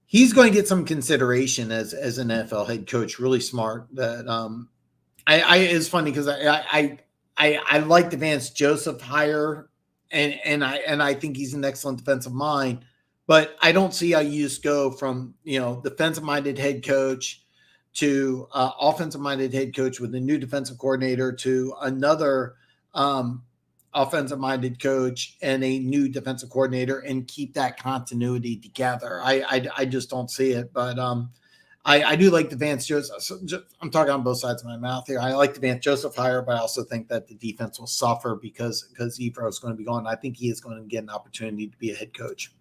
He's going to get some consideration as an NFL head coach. Really smart. That it's funny because I like the Vance Joseph hire, and I think he's an excellent defensive mind. But I don't see how you just go from defensive minded head coach to offensive minded head coach with a new defensive coordinator to another offensive minded coach and a new defensive coordinator and keep that continuity together. I just don't see it, but I do like the Vance Joseph. So I'm talking on both sides of my mouth here. I like the Vance Joseph hire, but I also think that the defense will suffer because Evro is going to be gone. I think he is going to get an opportunity to be a head coach.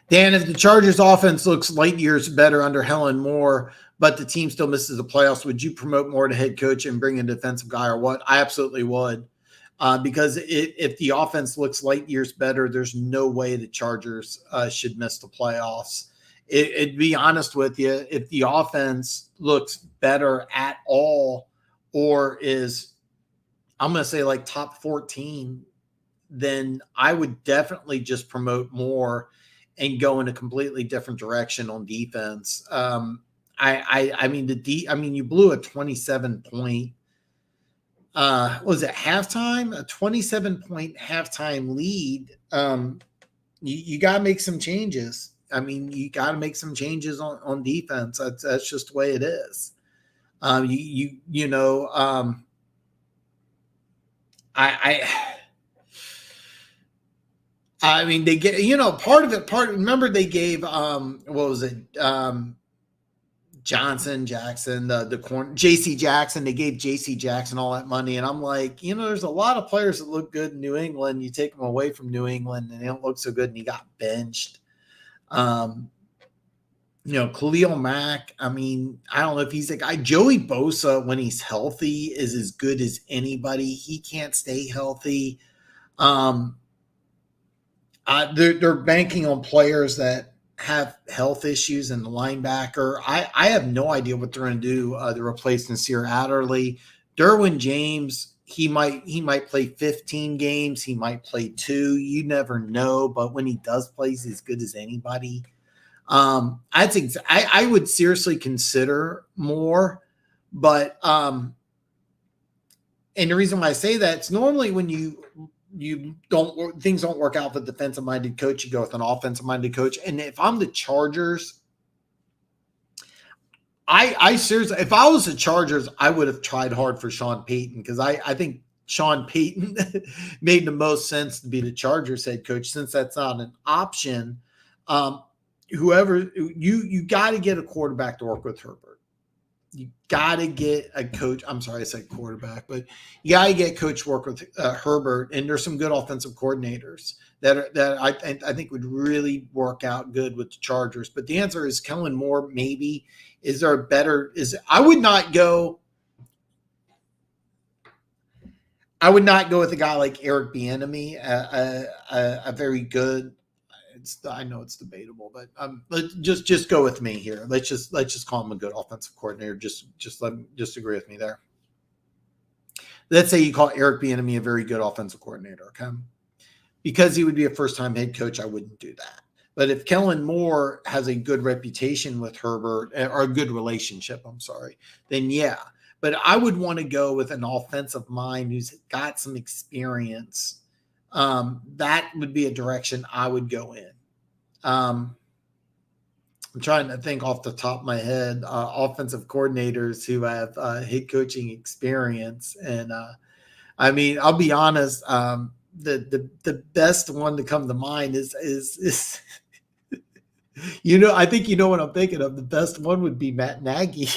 Dan, if the Chargers offense looks light years better under Helen Moore, but the team still misses the playoffs, would you promote Moore to head coach and bring in a defensive guy or what? I absolutely would. Because if the offense looks light years better, there's no way the Chargers should miss the playoffs. To be honest with you, if the offense looks better at all or is, I'm going to say like top 14, then I would definitely just promote Moore and go in a completely different direction on defense. I mean, you blew a 27-point. Was it halftime? A 27-point halftime lead. You got to make some changes. I mean, you got to make some changes on defense. That's just the way it is. I mean, they get, remember they gave, what was it? Jackson, the corner, JC Jackson, they gave JC Jackson all that money. And I'm like, there's a lot of players that look good in New England. You take them away from New England and they don't look so good. And he got benched. Khalil Mack. I mean, I don't know if he's a guy. Joey Bosa, when he's healthy, is as good as anybody. He can't stay healthy. They're banking on players that have health issues in the linebacker. I have no idea what they're going to do to replace Nasir Adderley. Derwin James, he might play 15 games. He might play 2. You never know. But when he does play, he's as good as anybody. I would seriously consider more. But and the reason why I say that, it's normally when things don't work out with a defensive minded coach, you go with an offensive minded coach. And if I'm the Chargers, I seriously, if I was the Chargers, I would have tried hard for Sean Payton, because I think Sean Payton made the most sense to be the Chargers head coach, since that's not an option. Whoever you got to get a quarterback to work with Herbert. You got to get a coach. I'm sorry, I said quarterback, but you got to get coach work with Herbert. And there's some good offensive coordinators that I think would really work out good with the Chargers. But the answer is Kellen Moore. Maybe. Is there a better? I would not go with a guy like Eric Bieniemy, a very good. I know it's debatable, but just go with me here. Let's just call him a good offensive coordinator. Just agree with me there. Let's say you call Eric Bieniemy a very good offensive coordinator, okay? Because he would be a first-time head coach, I wouldn't do that. But if Kellen Moore has a good reputation with Herbert, or a good relationship, then yeah. But I would want to go with an offensive mind who's got some experience That would be a direction I would go in. I'm trying to think off the top of my head, offensive coordinators who have head coaching experience. And I mean, I'll be honest, the best one to come to mind is I think you know what I'm thinking of. The best one would be Matt Nagy.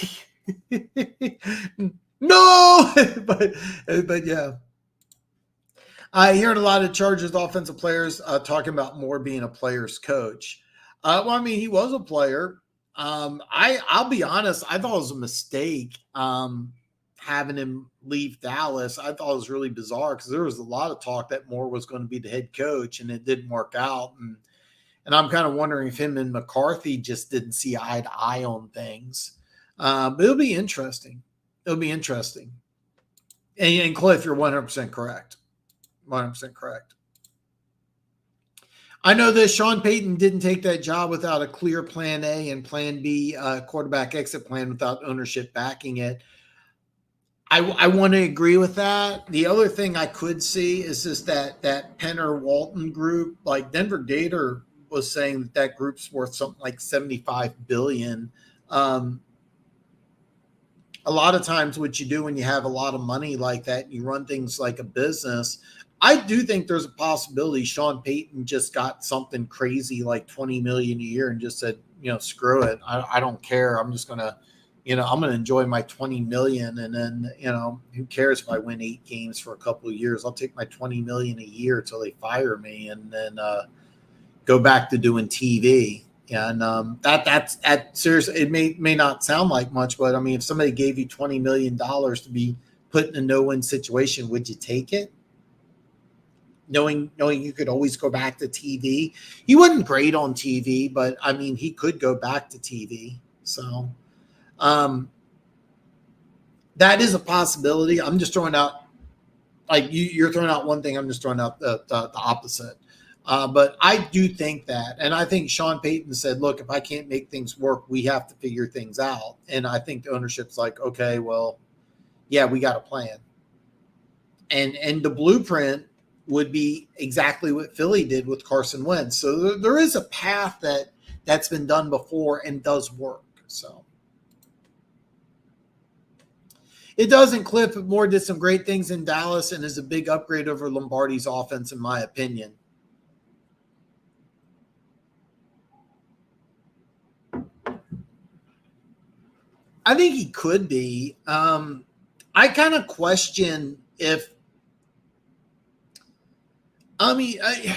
No, but yeah. I heard a lot of Chargers offensive players talking about Moore being a player's coach. Well, I mean, he was a player. I'll be honest. I thought it was a mistake having him leave Dallas. I thought it was really bizarre because there was a lot of talk that Moore was going to be the head coach, and it didn't work out. And I'm kind of wondering if him and McCarthy just didn't see eye to eye on things. But it'll be interesting. It'll be interesting. And Cliff, you're 100% correct. 100% correct. I know that Sean Payton didn't take that job without a clear plan A and plan B quarterback exit plan without ownership backing it. I want to agree with that. The other thing I could see is just that Penner Walton group, like Denver Gator was saying that group's worth something like $75 billion. A lot of times what you do when you have a lot of money like that, you run things like a business. I do think there's a possibility Sean Payton just got something crazy like $20 million a year and just said, screw it. I don't care. I'm just going to, I'm going to enjoy my $20 million. And then, who cares if I win 8 games for a couple of years? I'll take my $20 million a year till they fire me and then go back to doing TV. And that's seriously, it may not sound like much, but I mean, if somebody gave you $20 million to be put in a no-win situation, would you take it? Knowing you could always go back to TV. He wasn't great on TV, but I mean, he could go back to TV. So that is a possibility. I'm just throwing out, like you're throwing out one thing. I'm just throwing out the opposite. But I do think that, and I think Sean Payton said, look, if I can't make things work, we have to figure things out. And I think the ownership's like, okay, well, yeah, we got a plan. And the blueprint would be exactly what Philly did with Carson Wentz. So there is a path that's been done before and does work. So it doesn't. Cliff Moore did some great things in Dallas and is a big upgrade over Lombardi's offense, in my opinion. I think he could be. I kind of question if, I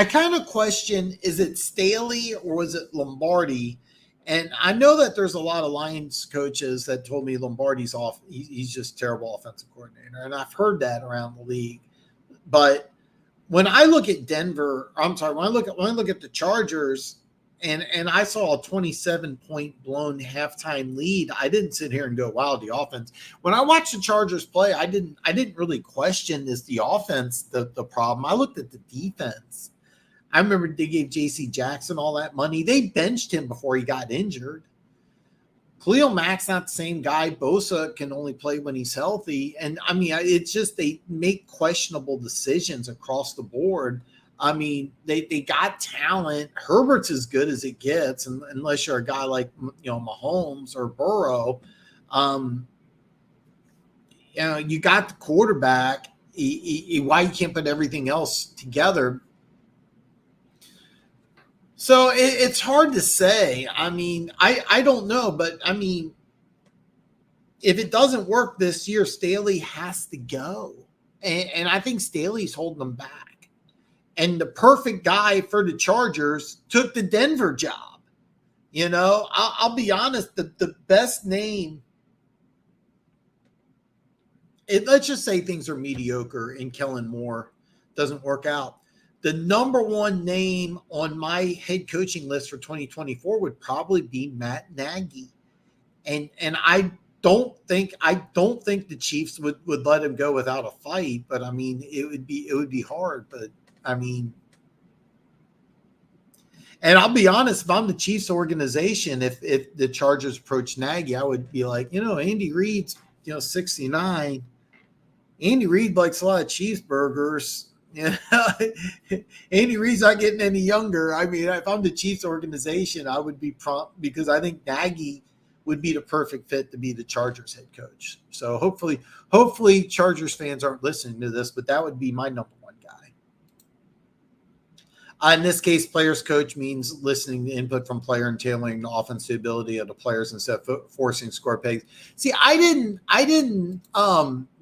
kind of question, is it Staley or was it Lombardi? And I know that there's a lot of Lions coaches that told me Lombardi's off. He's just a terrible offensive coordinator. And I've heard that around the league. But when I look at Denver, when I look at the Chargers, and I saw a 27-point blown halftime lead, I didn't sit here and go, wow, the offense. When I watched the Chargers play, I didn't really question, is the offense the problem? I looked at the defense. I remember they gave J.C. Jackson all that money. They benched him before he got injured. Khalil Mack's not the same guy. Bosa can only play when he's healthy. And, I mean, it's just they make questionable decisions across the board. I mean, they got talent. Herbert's as good as it gets, unless you're a guy like, Mahomes or Burrow. You got the quarterback. Why you can't put everything else together? So it's hard to say. I mean, I don't know, but I mean, if it doesn't work this year, Staley has to go. And I think Staley's holding them back. And the perfect guy for the Chargers took the Denver job. I'll be honest, the best name, let's just say things are mediocre and Kellen Moore doesn't work out. The number one name on my head coaching list for 2024 would probably be Matt Nagy. And I don't think the Chiefs would let him go without a fight, but I mean, it would be hard, but I mean, and I'll be honest, if I'm the Chiefs organization, if the Chargers approach Nagy, I would be like, Andy Reid's, 69. Andy Reid likes a lot of cheeseburgers. Yeah. Any reason I'm getting any younger? I mean, if I'm the Chiefs organization, I would be prompt because I think Nagy would be the perfect fit to be the Chargers head coach. So hopefully Chargers fans aren't listening to this, but that would be my number one guy. In this case, players coach means listening to input from player and tailoring the offensive ability of the players instead of forcing score pegs. See, I didn't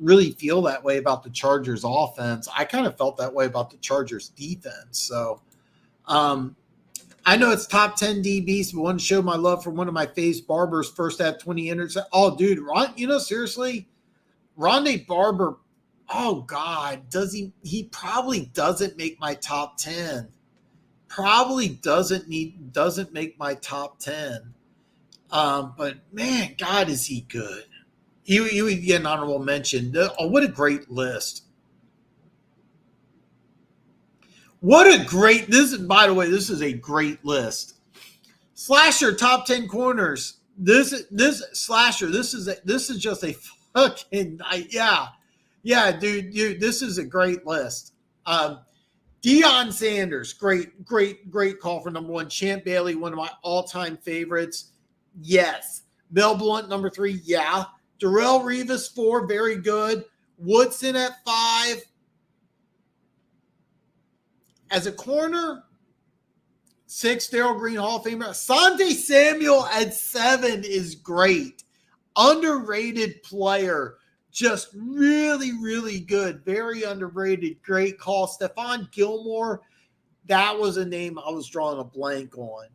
really feel that way about the Chargers offense. I kind of felt that way about the Chargers defense. So I know it's top 10 DBs, but I want to show my love for one of my faves, Barber's first half 20 interceptions. Oh, dude, seriously, Rondé Barber, oh God, he probably doesn't make my top 10. Probably doesn't make my top 10. But man, God, is he good. He would get an honorable mention. Oh, what a great list. By the way, this is a great list. Slasher top 10 corners. This is just a fucking yeah, dude, this is a great list. Deion Sanders, great call for number one. Champ Bailey, one of my all-time favorites. Yes. Mel Blount, number 3. Yeah. Darrelle Revis, 4, very good. Woodson at 5. As a corner, 6, Darrell Green, Hall of Famer. Asante Samuel at 7 is great. Underrated player. Just really, really good. Very underrated. Great call. Stephon Gilmore, that was a name I was drawing a blank on.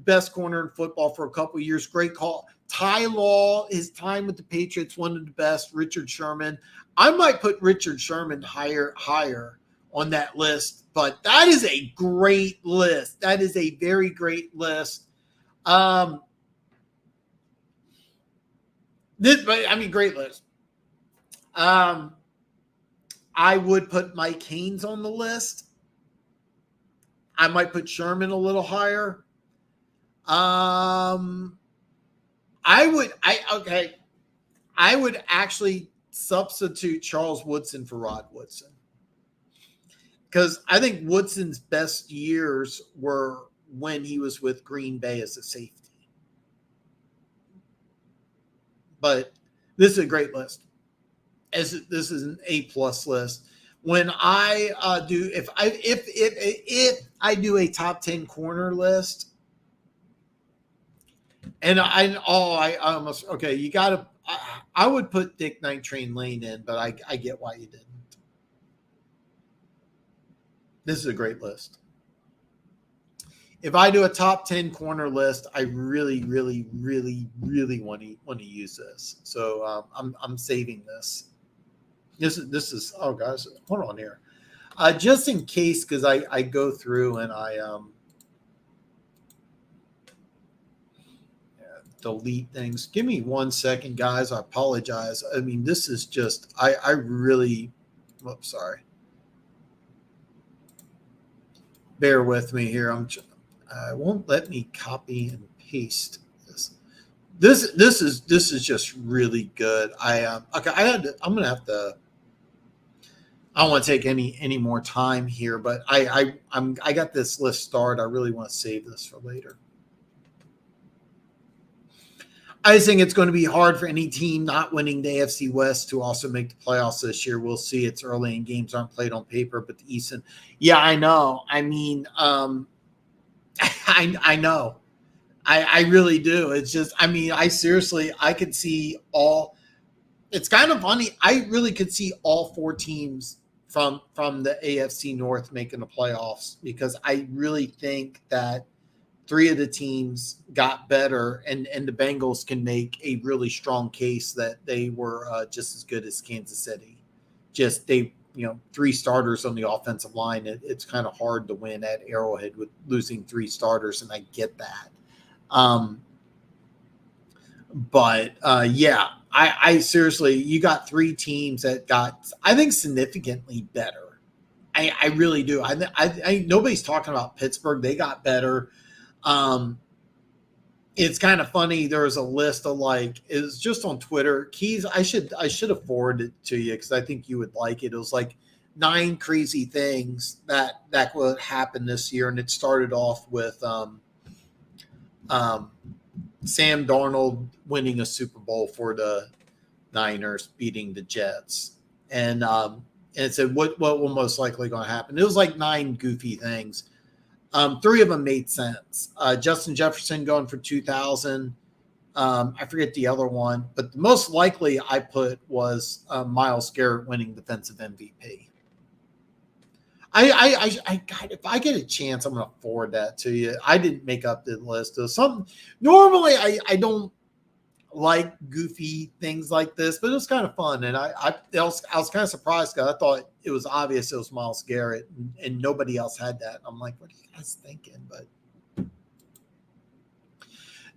Best corner in football for a couple of years. Great call. Ty Law, his time with the Patriots, one of the best. Richard Sherman. I might put Richard Sherman higher on that list, but that is a great list. That is a very great list. Great list. I would put Mike Haynes on the list. I might put Sherman a little higher. I would actually substitute Charles Woodson for Rod Woodson. Because I think Woodson's best years were when he was with Green Bay as a safety. But this is a great list. This is an A+ list. When I if I do a top 10 corner list, and I would put Dick Night Train Lane in, but I get why you didn't. This is a great list. If I do a top 10 corner list, I really, really, really, really want to use this. So I'm saving this. This is oh guys, hold on here. Just in case, because I go through and I delete things. Give me 1 second, guys. I apologize. I mean, this is just I really oops, sorry. Bear with me here. I won't let me copy and paste this. This is just really good. I'm gonna have to. I don't want to take any more time here, but I got this list started. I really want to save this for later. I just think it's going to be hard for any team not winning the AFC West to also make the playoffs this year. We'll see. It's early and games aren't played on paper, but the East. Yeah, I know. I mean, I know. I really do. It's just, I mean, I could see all. It's kind of funny. I really could see all 4 teams from the AFC North making the playoffs, because I really think that 3 of the teams got better, and the Bengals can make a really strong case that they were just as good as Kansas City. Just 3 starters on the offensive line. It's kind of hard to win at Arrowhead with losing 3 starters, and I get that. I seriously, you got 3 teams that got, I think, significantly better. I really do. I nobody's talking about Pittsburgh. They got better. It's kind of funny. There was a list of it's just on Twitter. Keys, I should have forwarded it to you because I think you would like it. It was like 9 crazy things that would happen this year, and it started off with Sam Darnold winning a Super Bowl for the Niners, beating the Jets, and it said what will most likely going to happen. It was like 9 goofy things. 3 of them made sense. Justin Jefferson going for 2,000. I forget the other one, but the most likely I put was Myles Garrett winning defensive MVP. God, if I get a chance, I'm going to forward that to you. I didn't make up the list. It was something. Normally, I don't like goofy things like this, but it was kind of fun, and I was kind of surprised because I thought it was obvious it was Myles Garrett, and nobody else had that. I'm like, what are you guys thinking? But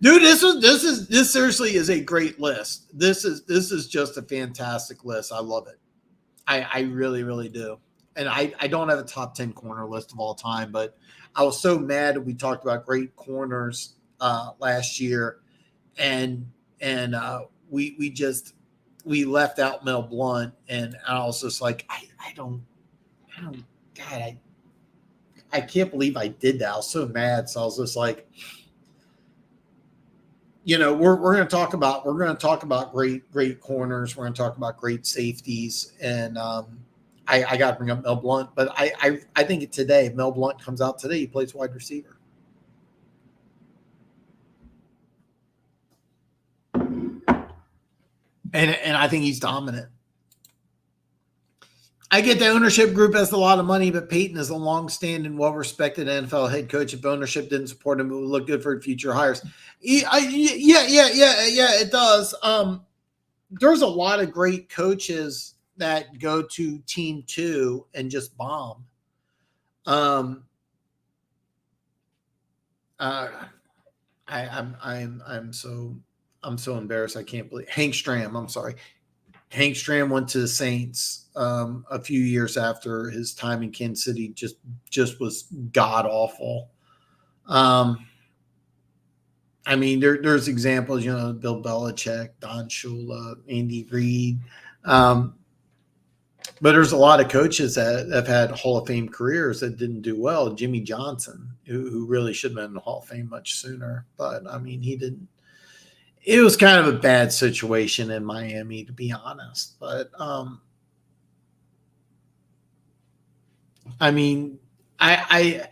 dude, this seriously is a great list. This is just a fantastic list. I love it. I really, really do. And I don't have a top 10 corner list of all time, but I was so mad that we talked about great corners last year, and we left out Mel Blount, and I was just like, I don't God, I can't believe I did that. I was so mad. So I was just like, we're going to talk about great corners. We're going to talk about great safeties, and I got to bring up Mel Blount, but I think today Mel Blount comes out today. He plays wide receiver. And I think he's dominant. I get the ownership group has a lot of money, but Peyton is a long-standing, well-respected NFL head coach. If ownership didn't support him, it would look good for future hires. Yeah, it does. There's a lot of great coaches that go to team 2 and just bomb. I'm so embarrassed. I can't believe Hank Stram. I'm sorry. Hank Stram went to the Saints a few years after his time in Kansas City. Just was god awful. I mean, there's examples. Bill Belichick, Don Shula, Andy Reid. But there's a lot of coaches that have had Hall of Fame careers that didn't do well. Jimmy Johnson, who really should have been in the Hall of Fame much sooner, but I mean, he didn't. It was kind of a bad situation in Miami, to be honest. But I mean, I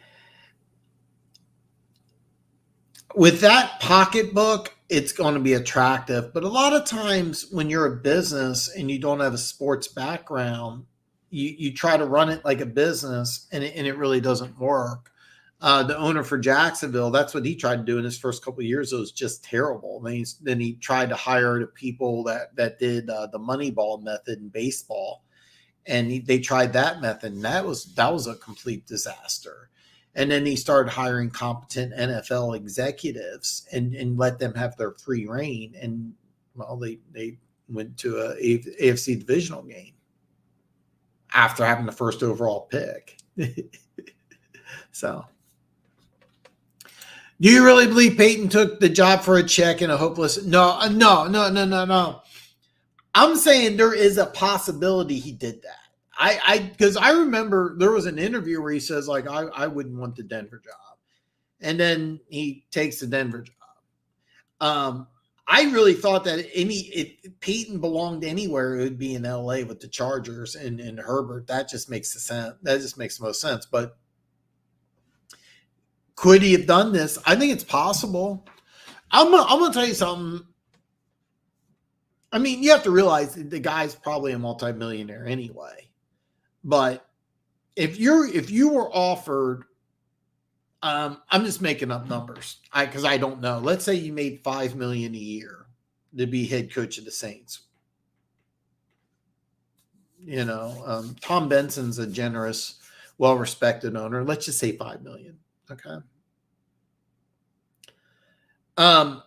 with that pocketbook, it's going to be attractive. But a lot of times when you're a business and you don't have a sports background, you try to run it like a business, and it really doesn't work. The owner for Jacksonville, that's what he tried to do in his first couple of years. It was just terrible. Then he tried to hire the people that did the Moneyball method in baseball, and they tried that method, and that was a complete disaster. And then he started hiring competent NFL executives and let them have their free reign. And well, they went to a AFC divisional game after having the first overall pick. So, do you really believe Peyton took the job for a check and a hopeless? No. I'm saying there is a possibility he did that. Because I remember there was an interview where he says, like, I wouldn't want the Denver job. And then he takes the Denver job. I really thought that if Peyton belonged anywhere, it would be in LA with the Chargers and Herbert. That just makes sense. That just makes the most sense. But could he have done this? I think it's possible. I'm gonna tell you something. I mean, you have to realize the guy's probably a multimillionaire anyway. But if you were offered, I'm just making up numbers because I don't know. Let's say you made $5 million a year to be head coach of the Saints. Tom Benson's a generous, well-respected owner. Let's just say $5 million. Okay. No,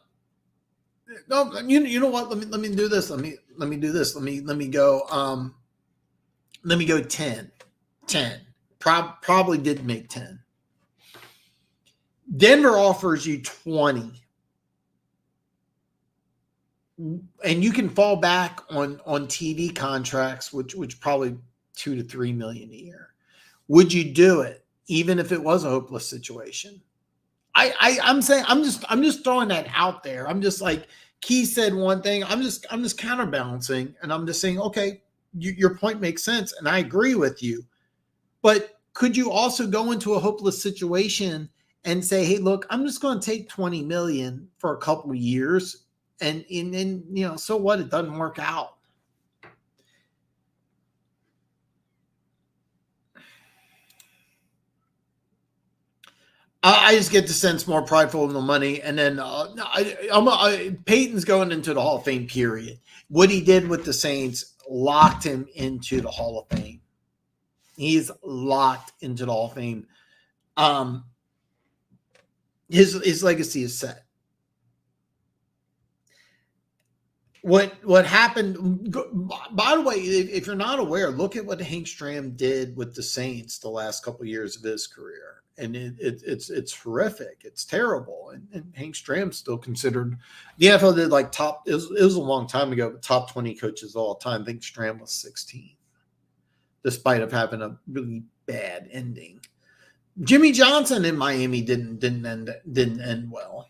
you know what? Let me do this. Let me do this. Let me go. Let me go 10. Probably did make 10. Denver offers you 20. And you can fall back on TV contracts, which probably $2 to $3 million a year. Would you do it even if it was a hopeless situation? I'm saying I'm just throwing that out there. I'm just like Key said one thing. I'm just counterbalancing, and I'm just saying, okay, your point makes sense, and I agree with you. But could you also go into a hopeless situation and say, hey, look, I'm just going to take 20 million for a couple of years, and so what? It doesn't work out. I just get the sense more prideful in the money. And then Peyton's going into the Hall of Fame, period. What he did with the Saints locked him into the Hall of Fame. He's locked into the Hall of Fame. His legacy is set. What happened, by the way, if you're not aware, look at what Hank Stram did with the Saints the last couple of years of his career. And it's horrific. It's terrible. And Hank Stram's still considered, the NFL did like top, it was a long time ago, but top 20 coaches all time. I think Stram was 16, despite of having a really bad ending. Jimmy Johnson in Miami didn't end well.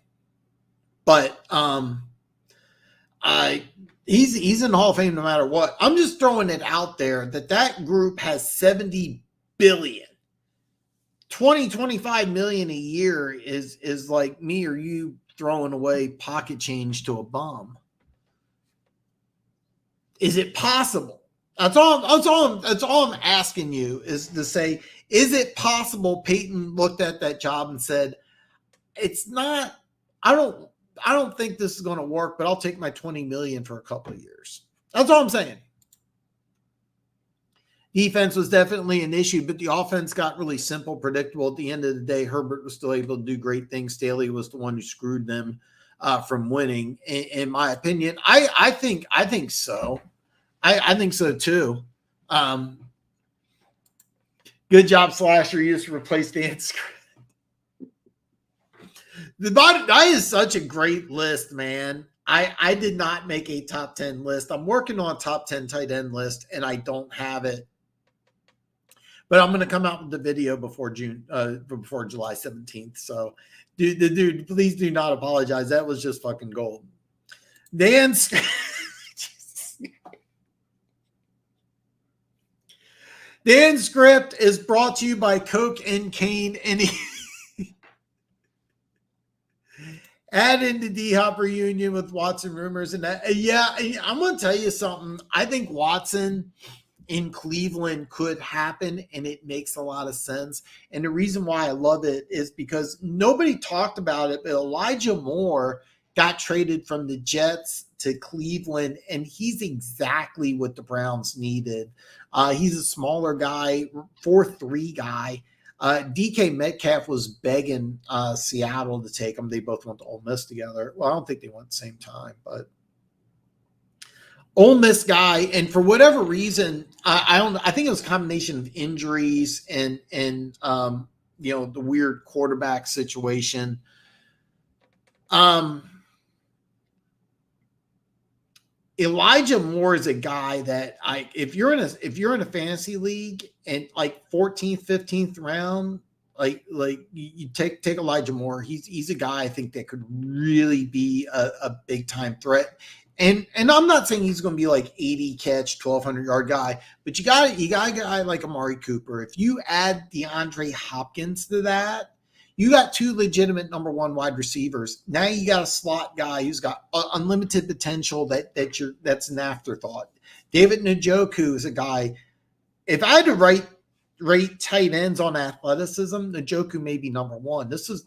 But he's in the Hall of Fame no matter what. I'm just throwing it out there that group has 70 billion. 25 million a year is like me or you throwing away pocket change to a bum. Is it possible? That's all I'm asking you is to say, is it possible Peyton looked at that job and said, it's not, I don't think this is going to work, but I'll take my 20 million for a couple of years. That's all I'm saying. Defense was definitely an issue, but the offense got really simple, predictable. At the end of the day, Herbert was still able to do great things. Staley was the one who screwed them from winning, in my opinion. I think so. I think so too. Good job, Slasher. You just replaced Dan Script. That is such a great list, man. I did not make a top 10 list. I'm working on a top 10 tight end list, and I don't have it. But I'm going to come out with the video before July 17th. So, dude, please do not apologize. That was just fucking gold. Dan Script is brought to you by Coke and Kane. And add in the D-Hop reunion with Watson rumors. And that, yeah, I'm going to tell you something. I think Watson in Cleveland could happen, and it makes a lot of sense. And the reason why I love it is because nobody talked about it, but Elijah Moore got traded from the Jets to Cleveland, and he's exactly what the Browns needed. He's a smaller guy, 4'3" guy. DK Metcalf was begging Seattle to take him. They both went to Ole Miss together. Well, I don't think they went at the same time, but Ole Miss guy, and for whatever reason, I think it was a combination of injuries and the weird quarterback situation. Elijah Moore is a guy that if you're in a fantasy league and like 14th, 15th round, like you take Elijah Moore. He's a guy I think that could really be a big time threat. And I'm not saying he's going to be like 80 catch, 1,200 yard guy, but you got a guy like Amari Cooper. If you add DeAndre Hopkins to that, you got two legitimate number one wide receivers. Now you got a slot guy who's got unlimited potential that's an afterthought. David Njoku is a guy. If I had to rate tight ends on athleticism, Njoku may be number one. This was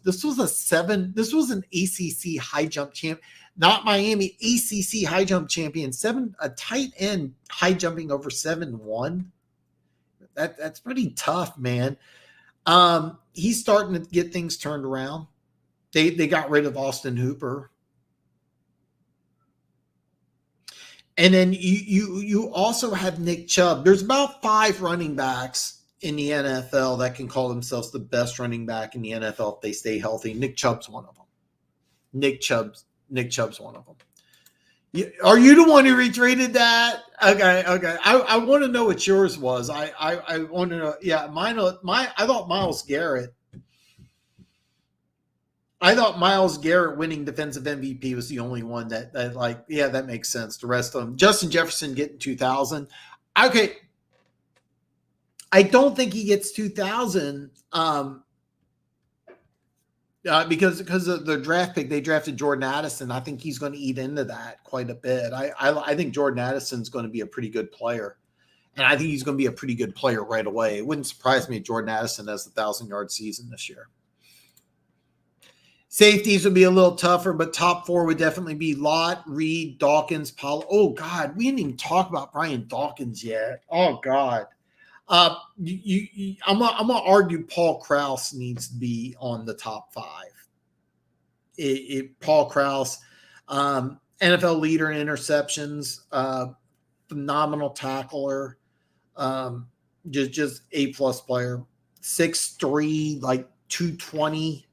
an ACC high jump champ. Not Miami, ACC high jump champion, a tight end high jumping over 7'1". That's pretty tough, man. He's starting to get things turned around. They got rid of Austin Hooper. And then you also have Nick Chubb. There's about 5 running backs in the NFL that can call themselves the best running back in the NFL if they stay healthy. Nick Chubb's one of them. Nick Chubb's one of them. Are you the one who retweeted that? Okay, okay. I want to know what yours was. I want to know. Yeah, I thought Myles Garrett. I thought Myles Garrett winning defensive MVP was the only one that like, yeah, that makes sense. The rest of them, Justin Jefferson getting 2,000. Okay, I don't think he gets 2,000 because of the draft pick. They drafted Jordan Addison. I think he's going to eat into that quite a bit. I think Jordan Addison's going to be a pretty good player, and I think he's going to be a pretty good player right away. It wouldn't surprise me if Jordan Addison has the 1,000-yard season this year. Safeties would be a little tougher, but top four would definitely be Lott, Reed, Dawkins, Paulo. Oh, God, we didn't even talk about Brian Dawkins yet. Oh, God. I'm gonna argue Paul Krause needs to be on the top five. Paul Krause, NFL leader in interceptions, phenomenal tackler, just A+ player, 6'3", like 220.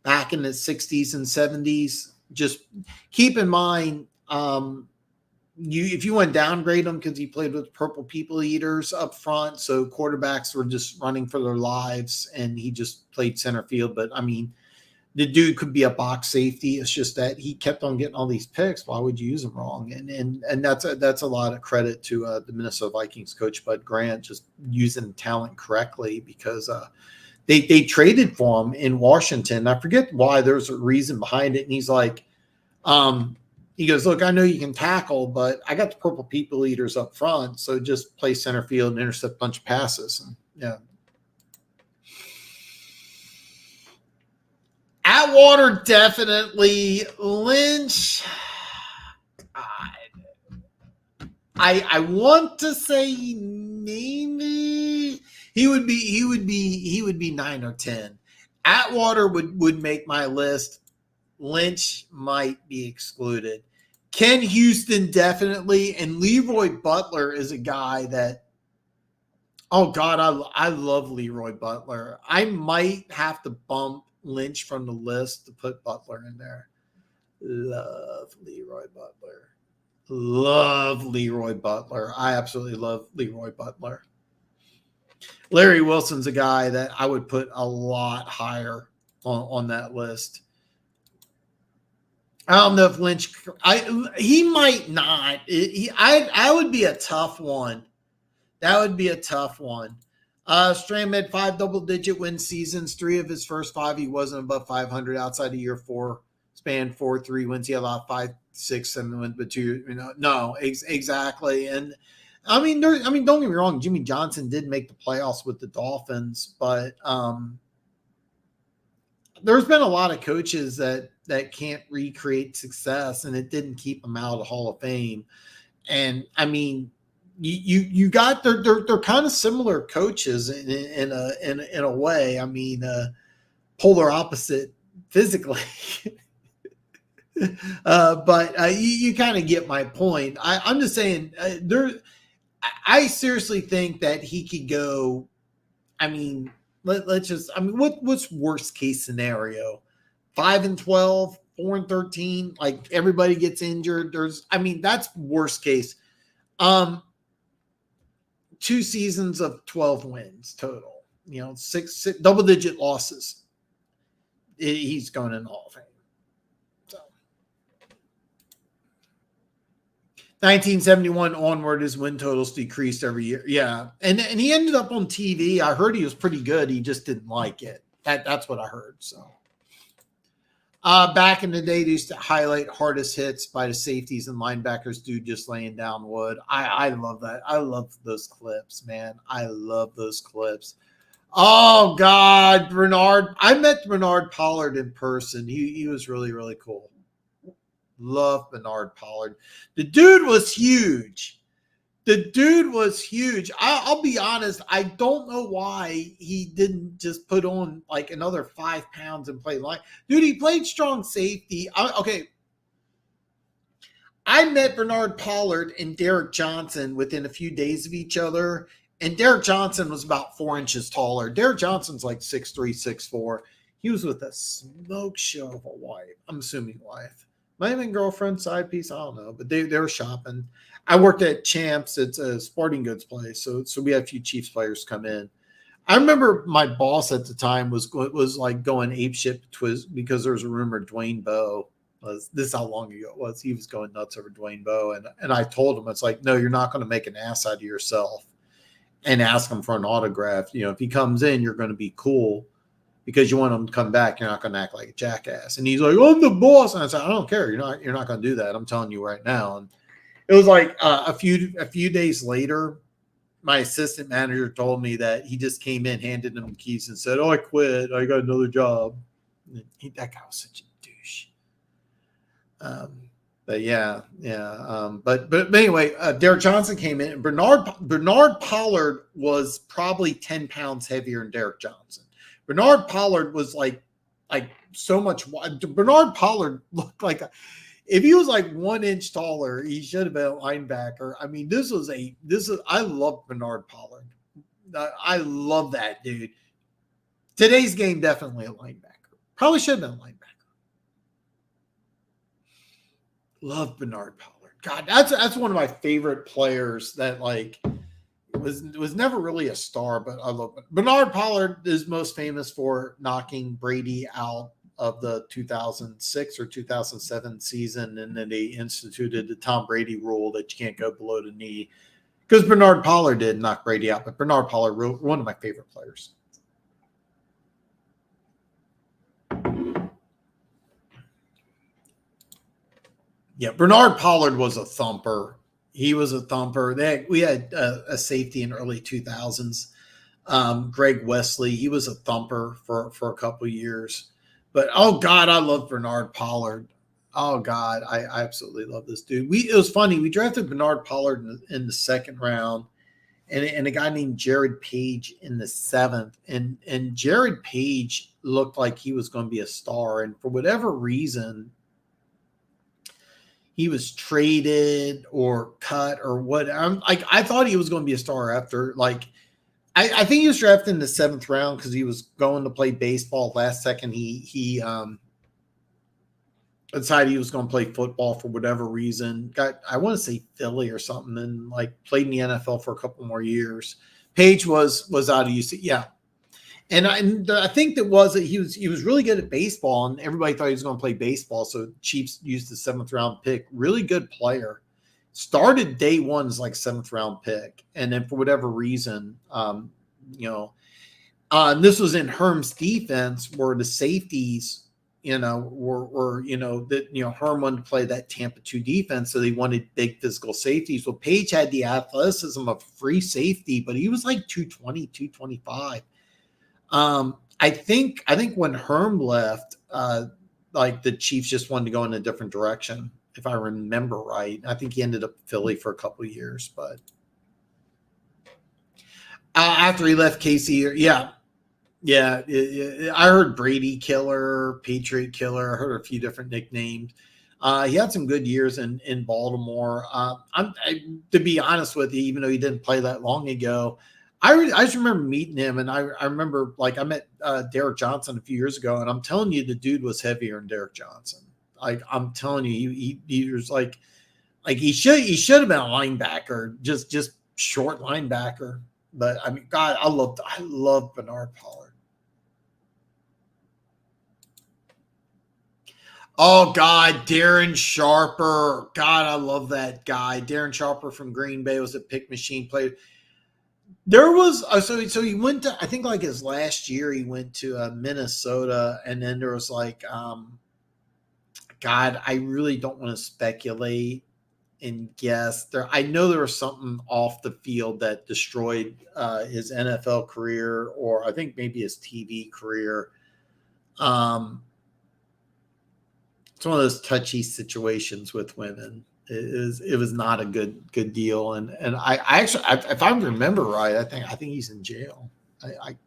Back in the 60s and 70s. Just keep in mind, if you want to downgrade him because he played with Purple People Eaters up front, so quarterbacks were just running for their lives, and he just played center field. But I mean, the dude could be a box safety. It's just that he kept on getting all these picks. Why would you use him wrong? And that's a lot of credit to the Minnesota Vikings coach Bud Grant, just using talent correctly, because They traded for him in Washington. I forget why. There's a reason behind it. And he's like, he goes, look, I know you can tackle, but I got the Purple People Eaters up front, so just play center field and intercept a bunch of passes. And, yeah. Atwater, definitely. Lynch, I want to say maybe he would be 9 or 10. Atwater would make my list. Lynch might be excluded. Ken Houston definitely, and Leroy Butler is a guy that, oh God, I love Leroy Butler. I might have to bump Lynch from the list to put Butler in there. Love Leroy Butler. Love Leroy Butler. I absolutely love Leroy Butler. Larry Wilson's a guy that I would put a lot higher on that list. I don't know if Lynch. He might not. I would be a tough one. That would be a tough one. Stram had 5 double-digit win seasons. 3 of his first 5, he wasn't above 500. Outside of year 4, span 4-3 wins. He had a lot of 5, 6, 7 wins, but 2. No, exactly. And I mean, don't get me wrong. Jimmy Johnson did make the playoffs with the Dolphins, but there's been a lot of coaches that can't recreate success, and it didn't keep them out of the Hall of Fame. And I mean, you got they're kind of similar coaches in a way. I mean, polar opposite physically. But you kind of get my point. I'm just saying I seriously think that he could go. I mean, let's just. I mean, what's worst case scenario? 5-12, 4-13. Like everybody gets injured. That's worst case. 2 seasons of 12 wins total. 6 double-digit losses. He's going in the Hall of Fame. 1971 onward, his win totals decreased every year. Yeah. And he ended up on TV. I heard he was pretty good. He just didn't like it. That's what I heard. So back in the day, they used to highlight hardest hits by the safeties and linebackers, dude just laying down wood. I love that. I love those clips, man. I love those clips. Oh, God, Bernard. I met Bernard Pollard in person. He was really, really cool. Love Bernard Pollard. The dude was huge. I'll be honest. I don't know why he didn't just put on like another 5 pounds and play line. Dude, he played strong safety. Okay. I met Bernard Pollard and Derek Johnson within a few days of each other. And Derek Johnson was about 4 inches taller. Derek Johnson's like 6'3", 6'4". He was with a smoke show of a wife. I'm assuming wife. Might have been girlfriend, side piece. I don't know, but they were shopping. I worked at Champs. It's a sporting goods place, so we had a few Chiefs players come in. I remember my boss at the time was like going apeshit because there was a rumor Dwayne Bowe was, this is how long ago it was. He was going nuts over Dwayne Bowe, and I told him, it's like, no, you're not going to make an ass out of yourself and ask him for an autograph. You know, if he comes in, you're going to be cool because you want him to come back. You're not going to act like a jackass. And he's like, I'm the boss. And I said, I don't care. You're not going to do that. I'm telling you right now. And it was like a few days later, my assistant manager told me that he just came in, handed him the keys, and said, "Oh, I quit. I got another job." That guy was such a douche. But yeah. But anyway, Derek Johnson came in, and Bernard Pollard was probably 10 pounds heavier than Derek Johnson. Bernard Pollard was like so much. Bernard Pollard looked like if he was like 1 inch taller, he should have been a linebacker. I mean, I love Bernard Pollard. I love that dude. Today's game, definitely a linebacker. Probably should have been a linebacker. Love Bernard Pollard. God, that's one of my favorite players that like was never really a star, but I love it. Bernard Pollard is most famous for knocking Brady out of the 2006 or 2007 season, and then they instituted the Tom Brady rule that you can't go below the knee, because Bernard Pollard did knock Brady out, but Bernard Pollard, one of my favorite players. Yeah, Bernard Pollard was a thumper. He was a thumper. We had a safety in early 2000s, Greg Wesley. He was a thumper for a couple of years. But, oh, God, I love Bernard Pollard. Oh, God, I absolutely love this dude. It was funny. We drafted Bernard Pollard in the second round and a guy named Jared Page in the 7th. And Jared Page looked like he was going to be a star. And for whatever reason, he was traded or cut or what. I thought he was going to be a star after, like, I think he was drafted in the 7th round because he was going to play baseball. Last second, he decided he was going to play football for whatever reason. I want to say Philly or something, and like played in the NFL for a couple more years. Page was out of UC, yeah. And I think that was that he was really good at baseball, and everybody thought he was going to play baseball. So Chiefs used the 7th round pick. Really good player. Started day one as like 7th round pick, and then for whatever reason, this was in Herm's defense where the safeties, were Herm wanted to play that Tampa 2 defense, so they wanted big physical safeties. Well, Page had the athleticism of free safety, but he was like 220, 225. I think when Herm left, like the Chiefs just wanted to go in a different direction, if I remember right. I think he ended up Philly for a couple of years, but after he left KC, I heard Brady Killer, Patriot Killer. I heard a few different nicknames. He had some good years in Baltimore. To be honest with you, even though he didn't play that long ago, I just remember meeting him, and I remember, like, I met Derek Johnson a few years ago, and I'm telling you, the dude was heavier than Derek Johnson. Like, I'm telling you, he was like he should have been a linebacker, just short linebacker. But I mean, God, I love Bernard Pollard. Oh, God, Darren Sharper. God, I love that guy. Darren Sharper from Green Bay was a pick machine player. There was so he went to, I think, like his last year, he went to Minnesota, and then there was like, God, I really don't want to speculate and guess. I know there was something off the field that destroyed his NFL career, or I think maybe his TV career. It's one of those touchy situations with women. It was not a good deal, and I actually, if I remember right, I think he's in jail. I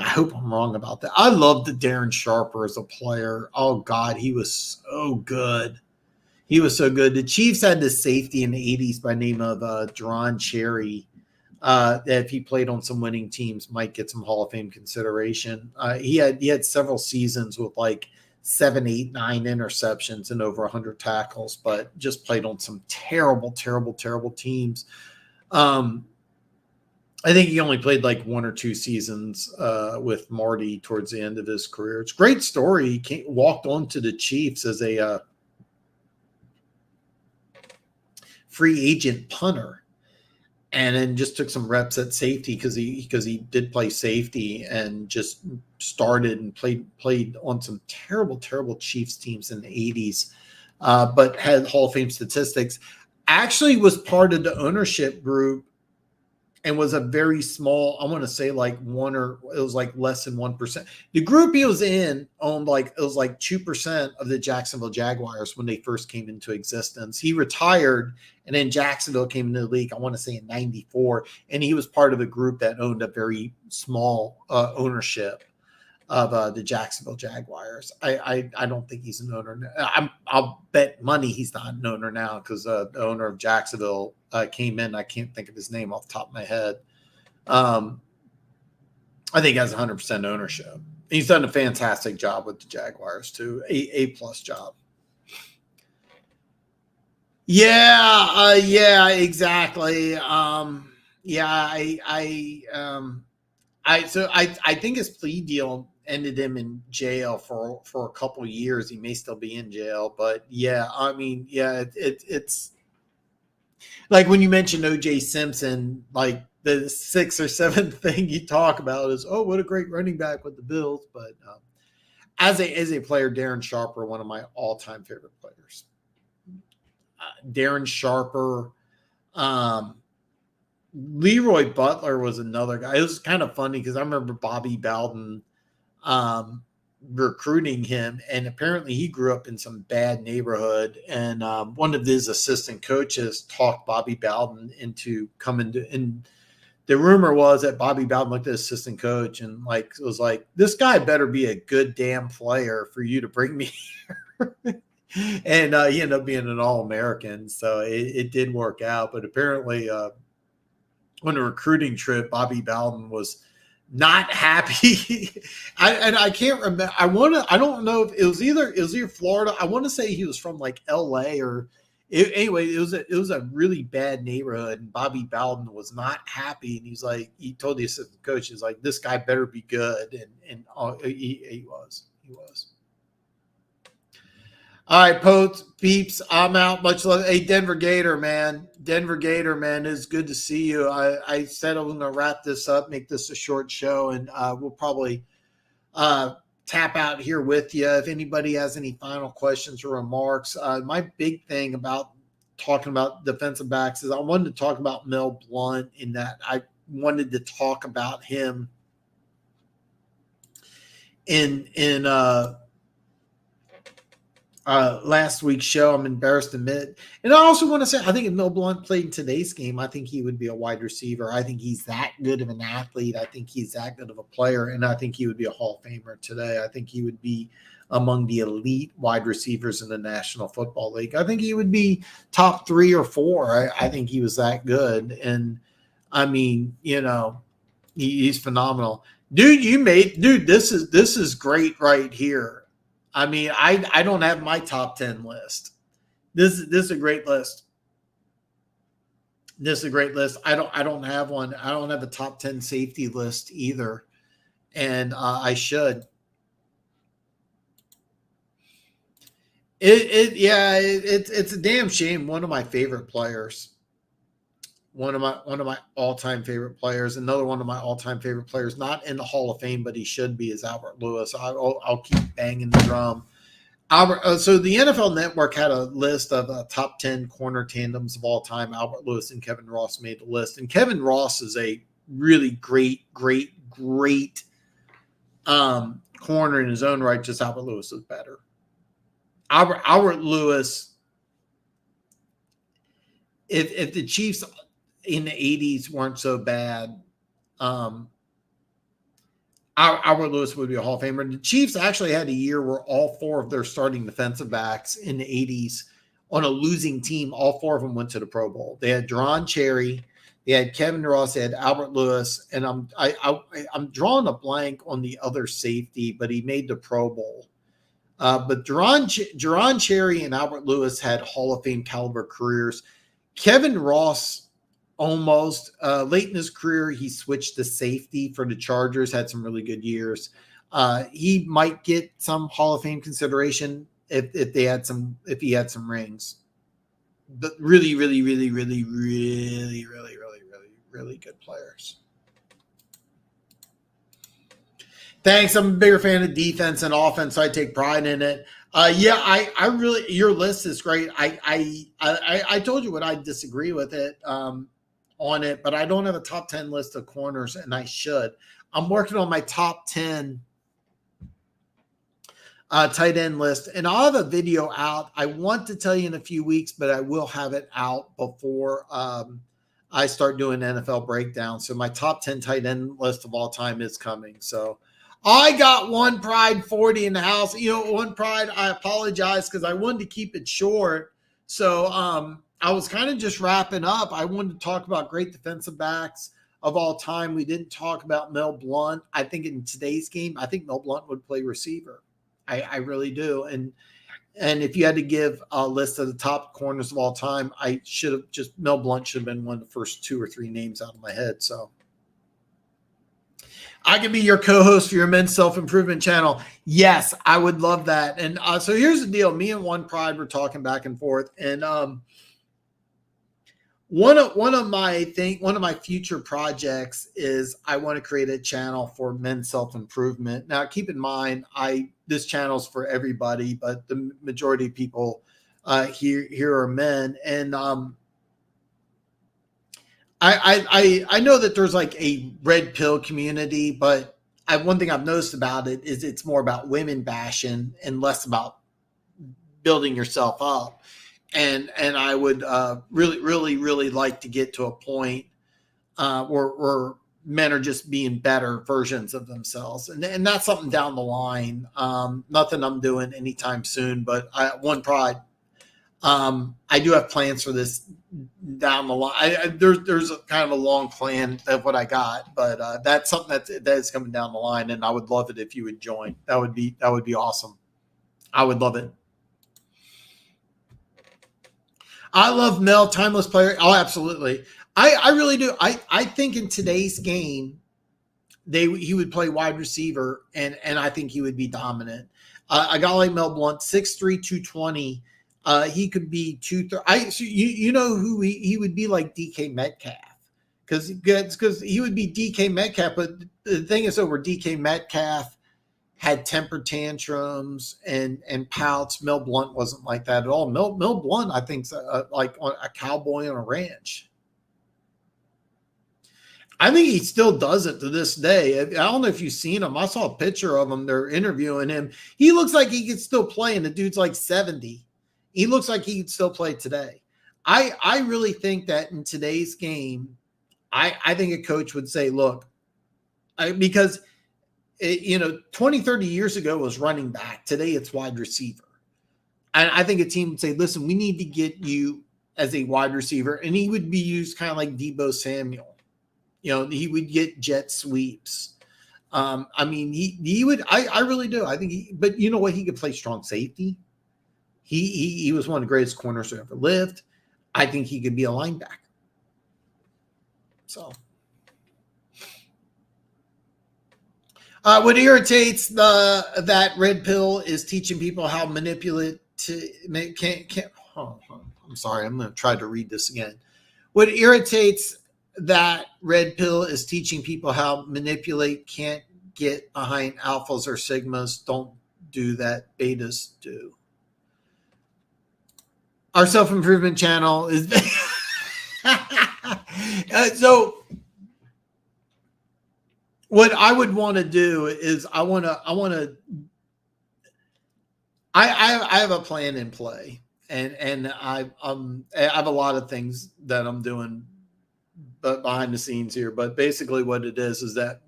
hope I'm wrong about that. I loved Darren Sharper as a player. Oh, God, he was so good. He was so good. The Chiefs had this safety in the 80s by name of Jaron Cherry. That if he played on some winning teams, might get some Hall of Fame consideration. He had several seasons with like 7, 8, 9 interceptions and over 100 tackles, but just played on some terrible, terrible, terrible teams. I think he only played like 1 or 2 seasons with Marty towards the end of his career. It's a great story. He walked on to the Chiefs as a free agent punter, and then just took some reps at safety because he did play safety, and just started and played on some terrible, terrible Chiefs teams in the 80s, but had Hall of Fame statistics. Actually was part of the ownership group and was a very small, I want to say like it was like less than 1%. The group he was in owned it was like 2% of the Jacksonville Jaguars when they first came into existence. He retired, and then Jacksonville came into the league, I want to say in 94, and he was part of a group that owned a very small ownership of the Jacksonville Jaguars. I don't think he's an owner. I'll bet money he's not an owner now, because the owner of Jacksonville came in. I can't think of his name off the top of my head. I think he has 100% ownership. He's done a fantastic job with the Jaguars too. A plus job. Yeah, exactly. I think his plea deal ended him in jail for a couple of years. He may still be in jail, but yeah, I mean, yeah, it's like when you mentioned OJ Simpson, like the 6th or 7th thing you talk about is, oh, what a great running back with the Bills. But as a player, Darren Sharper, one of my all-time favorite players. Darren Sharper, Leroy Butler was another guy. It was kind of funny because I remember Bobby Bowden recruiting him, and apparently he grew up in some bad neighborhood, and one of his assistant coaches talked Bobby Bowden into coming to, and the rumor was that Bobby Bowden looked at his assistant coach and was like, this guy better be a good damn player for you to bring me here. And he ended up being an All-American, so it did work out. But apparently on a recruiting trip, Bobby Bowden was not happy. I can't remember. I don't know if it was either Florida. I want to say he was from like LA or anyway, it was a really bad neighborhood, and Bobby Bowden was not happy. And he told the assistant coach, he's like, this guy better be good. And he was. All right, Potes, Peeps, I'm out. Much love. Hey, Denver Gator, man. It's good to see you. I said I'm going to wrap this up, make this a short show, and we'll probably tap out here with you. If anybody has any final questions or remarks, my big thing about talking about defensive backs is I wanted to talk about Mel Blount, in that I wanted to talk about him in last week's show. I'm embarrassed to admit. And I also want to say, I think if Mel Blount played in today's game, I think he would be a wide receiver. I think he's that good of an athlete. I think he's that good of a player. And I think he would be a Hall of Famer today. I think he would be among the elite wide receivers in the National Football League. I think he would be top 3 or 4. I think he was that good. And I mean, he's phenomenal. Dude, this is great right here. I mean, I don't have my top 10 list. This is a great list. I don't have one. I don't have a top 10 safety list either, and I should. It's a damn shame. One of my favorite players. One of my all-time favorite players. Another one of my all-time favorite players, not in the Hall of Fame, but he should be, is Albert Lewis. I'll keep banging the drum. So the NFL Network had a list of top 10 corner tandems of all time. Albert Lewis and Kevin Ross made the list. And Kevin Ross is a really great corner in his own right. Just Albert Lewis is better. Albert Lewis, if the Chiefs in the 80s weren't so bad, Albert Lewis would be a Hall of Famer. The Chiefs actually had a year where all 4 of their starting defensive backs in the 80s on a losing team, all 4 of them went to the Pro Bowl. They had Deron Cherry, they had Kevin Ross, they had Albert Lewis, and I'm drawing a blank on the other safety, but he made the Pro Bowl. But Jerron Cherry and Albert Lewis had Hall of Fame caliber careers. Kevin Ross almost late in his career, he switched to safety for the Chargers, had some really good years. He might get some Hall of Fame consideration if he had some rings. But really good players. Thanks. I'm a bigger fan of defense and offense, so I take pride in it. Yeah, I really, your list is great. I told you what I disagree with it on it, but I don't have a top 10 list of corners, and I should. I'm working on my top 10 tight end list, and I'll have a video out. I want to tell you in a few weeks, but I will have it out before I start doing NFL breakdown. So my top 10 tight end list of all time is coming. So I got One Pride 40 in the house. You know, One Pride, I apologize because I wanted to keep it short. So I was kind of just wrapping up. I wanted to talk about great defensive backs of all time. We didn't talk about Mel Blount. I think in today's game, I think Mel Blount would play receiver. I really do. And if you had to give a list of the top corners of all time, I should have just Mel Blount should have been one of the first 2 or 3 names out of my head. So I could be your co-host for your men's self-improvement channel. Yes, I would love that. And so here's the deal. Me and One Pride were talking back and forth. And one of my future projects is I want to create a channel for men's self-improvement. Now, keep in mind, this channel's for everybody, but the majority of people here are men. And I know that there's like a red pill community, but one thing I've noticed about it is it's more about women bashing and less about building yourself up. And I would really like to get to a point where men are just being better versions of themselves. And that's something down the line. Nothing I'm doing anytime soon, but One Pride. I do have plans for this down the line. There's a kind of a long plan of what I got, but that's something that is coming down the line, and I would love it if you would join. That would be awesome. I would love it. I love Mel, timeless player. Oh, absolutely. I really do. I think in today's game, he would play wide receiver, and I think he would be dominant. A guy like Mel Blount, 6'3", 220. He could be 230. So you know who he would be, like DK Metcalf, because he would be DK Metcalf. But the thing is, over DK Metcalf had temper tantrums and pouts. Mel Blount wasn't like that at all. Mel Blount, I think, like a cowboy on a ranch. I think he still does it to this day. I don't know if you've seen him. I saw a picture of him. They're interviewing him. He looks like he could still play, and the dude's like 70. He looks like he could still play today. I really think that in today's game, I think a coach would say, look, because – 20, 30 years ago was running back. Today it's wide receiver. And I think a team would say, listen, we need to get you as a wide receiver. And he would be used kind of like Deebo Samuel. He would get jet sweeps. I mean, he would, I really do. I think but you know what? He could play strong safety. He was one of the greatest corners who ever lived. I think he could be a linebacker. So. What irritates that red pill is teaching people how manipulate I'm sorry, I'm going to try to read this again. What irritates that red pill is teaching people how manipulate can't get behind alphas or sigmas. Don't do that. Betas do. Our self-improvement channel is so. What I would want to do is I have a plan in play, and I have a lot of things that I'm doing behind the scenes here. But basically, what it is that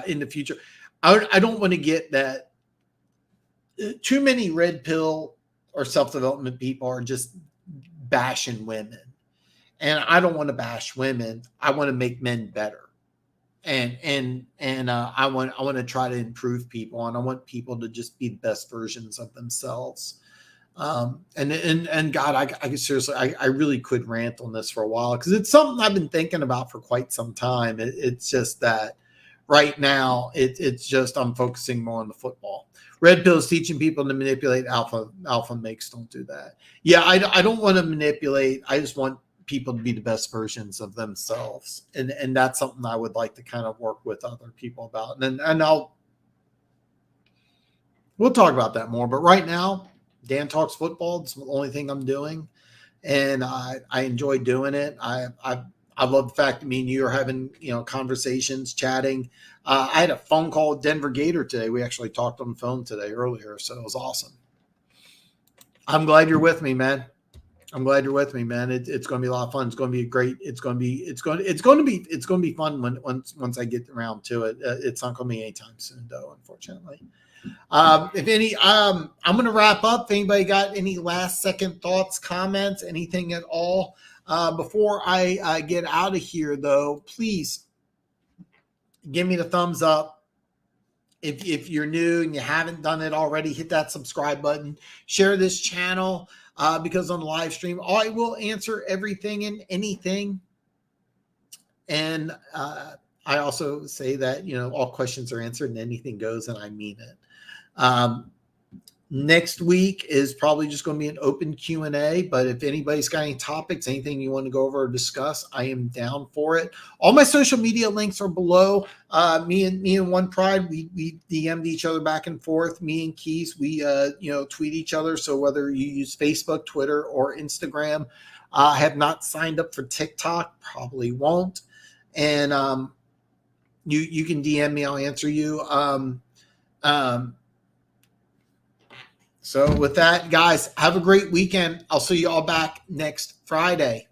in the future, I don't want to get that too many red pill or self-development people are just bashing women, and I don't want to bash women. I want to make men better. and I want to try to improve people, and I want people to just be the best versions of themselves. And God, I seriously, I really could rant on this for a while because it's something I've been thinking about for quite some time. It's just that right now it's just I'm focusing more on the football. Red pill is teaching people to manipulate. Alpha makes don't do that. Yeah, I don't want to manipulate. I just want people to be the best versions of themselves, and that's something I would like to kind of work with other people about. And we'll talk about that more. But right now, Dan Talks Football. It's the only thing I'm doing, and I enjoy doing it. I love the fact that me and you are having conversations, chatting. I had a phone call with Denver Gator today. We actually talked on the phone today earlier, so it was awesome. I'm glad you're with me, man. I'm glad you're with me, man. It's going to be a lot of fun. It's going to be great. It's going to be fun once I get around to it. It's not going to be anytime soon, though, unfortunately. I'm going to wrap up. If anybody got any last second thoughts, comments, anything at all, before I get out of here, though, please give me the thumbs up. If you're new and you haven't done it already, hit that subscribe button. Share this channel because on the live stream, I will answer everything and anything. And I also say that, all questions are answered and anything goes, and I mean it. Next week is probably just going to be an open Q&A, but if anybody's got any topics, anything you want to go over or discuss, I am down for it. All my social media links are below. Me and One Pride, we DM'd each other back and forth. Me and Keys, we tweet each other. So whether you use Facebook, Twitter, or Instagram, I have not signed up for TikTok, probably won't. And you can DM me, I'll answer you. So with that, guys, have a great weekend. I'll see you all back next Friday.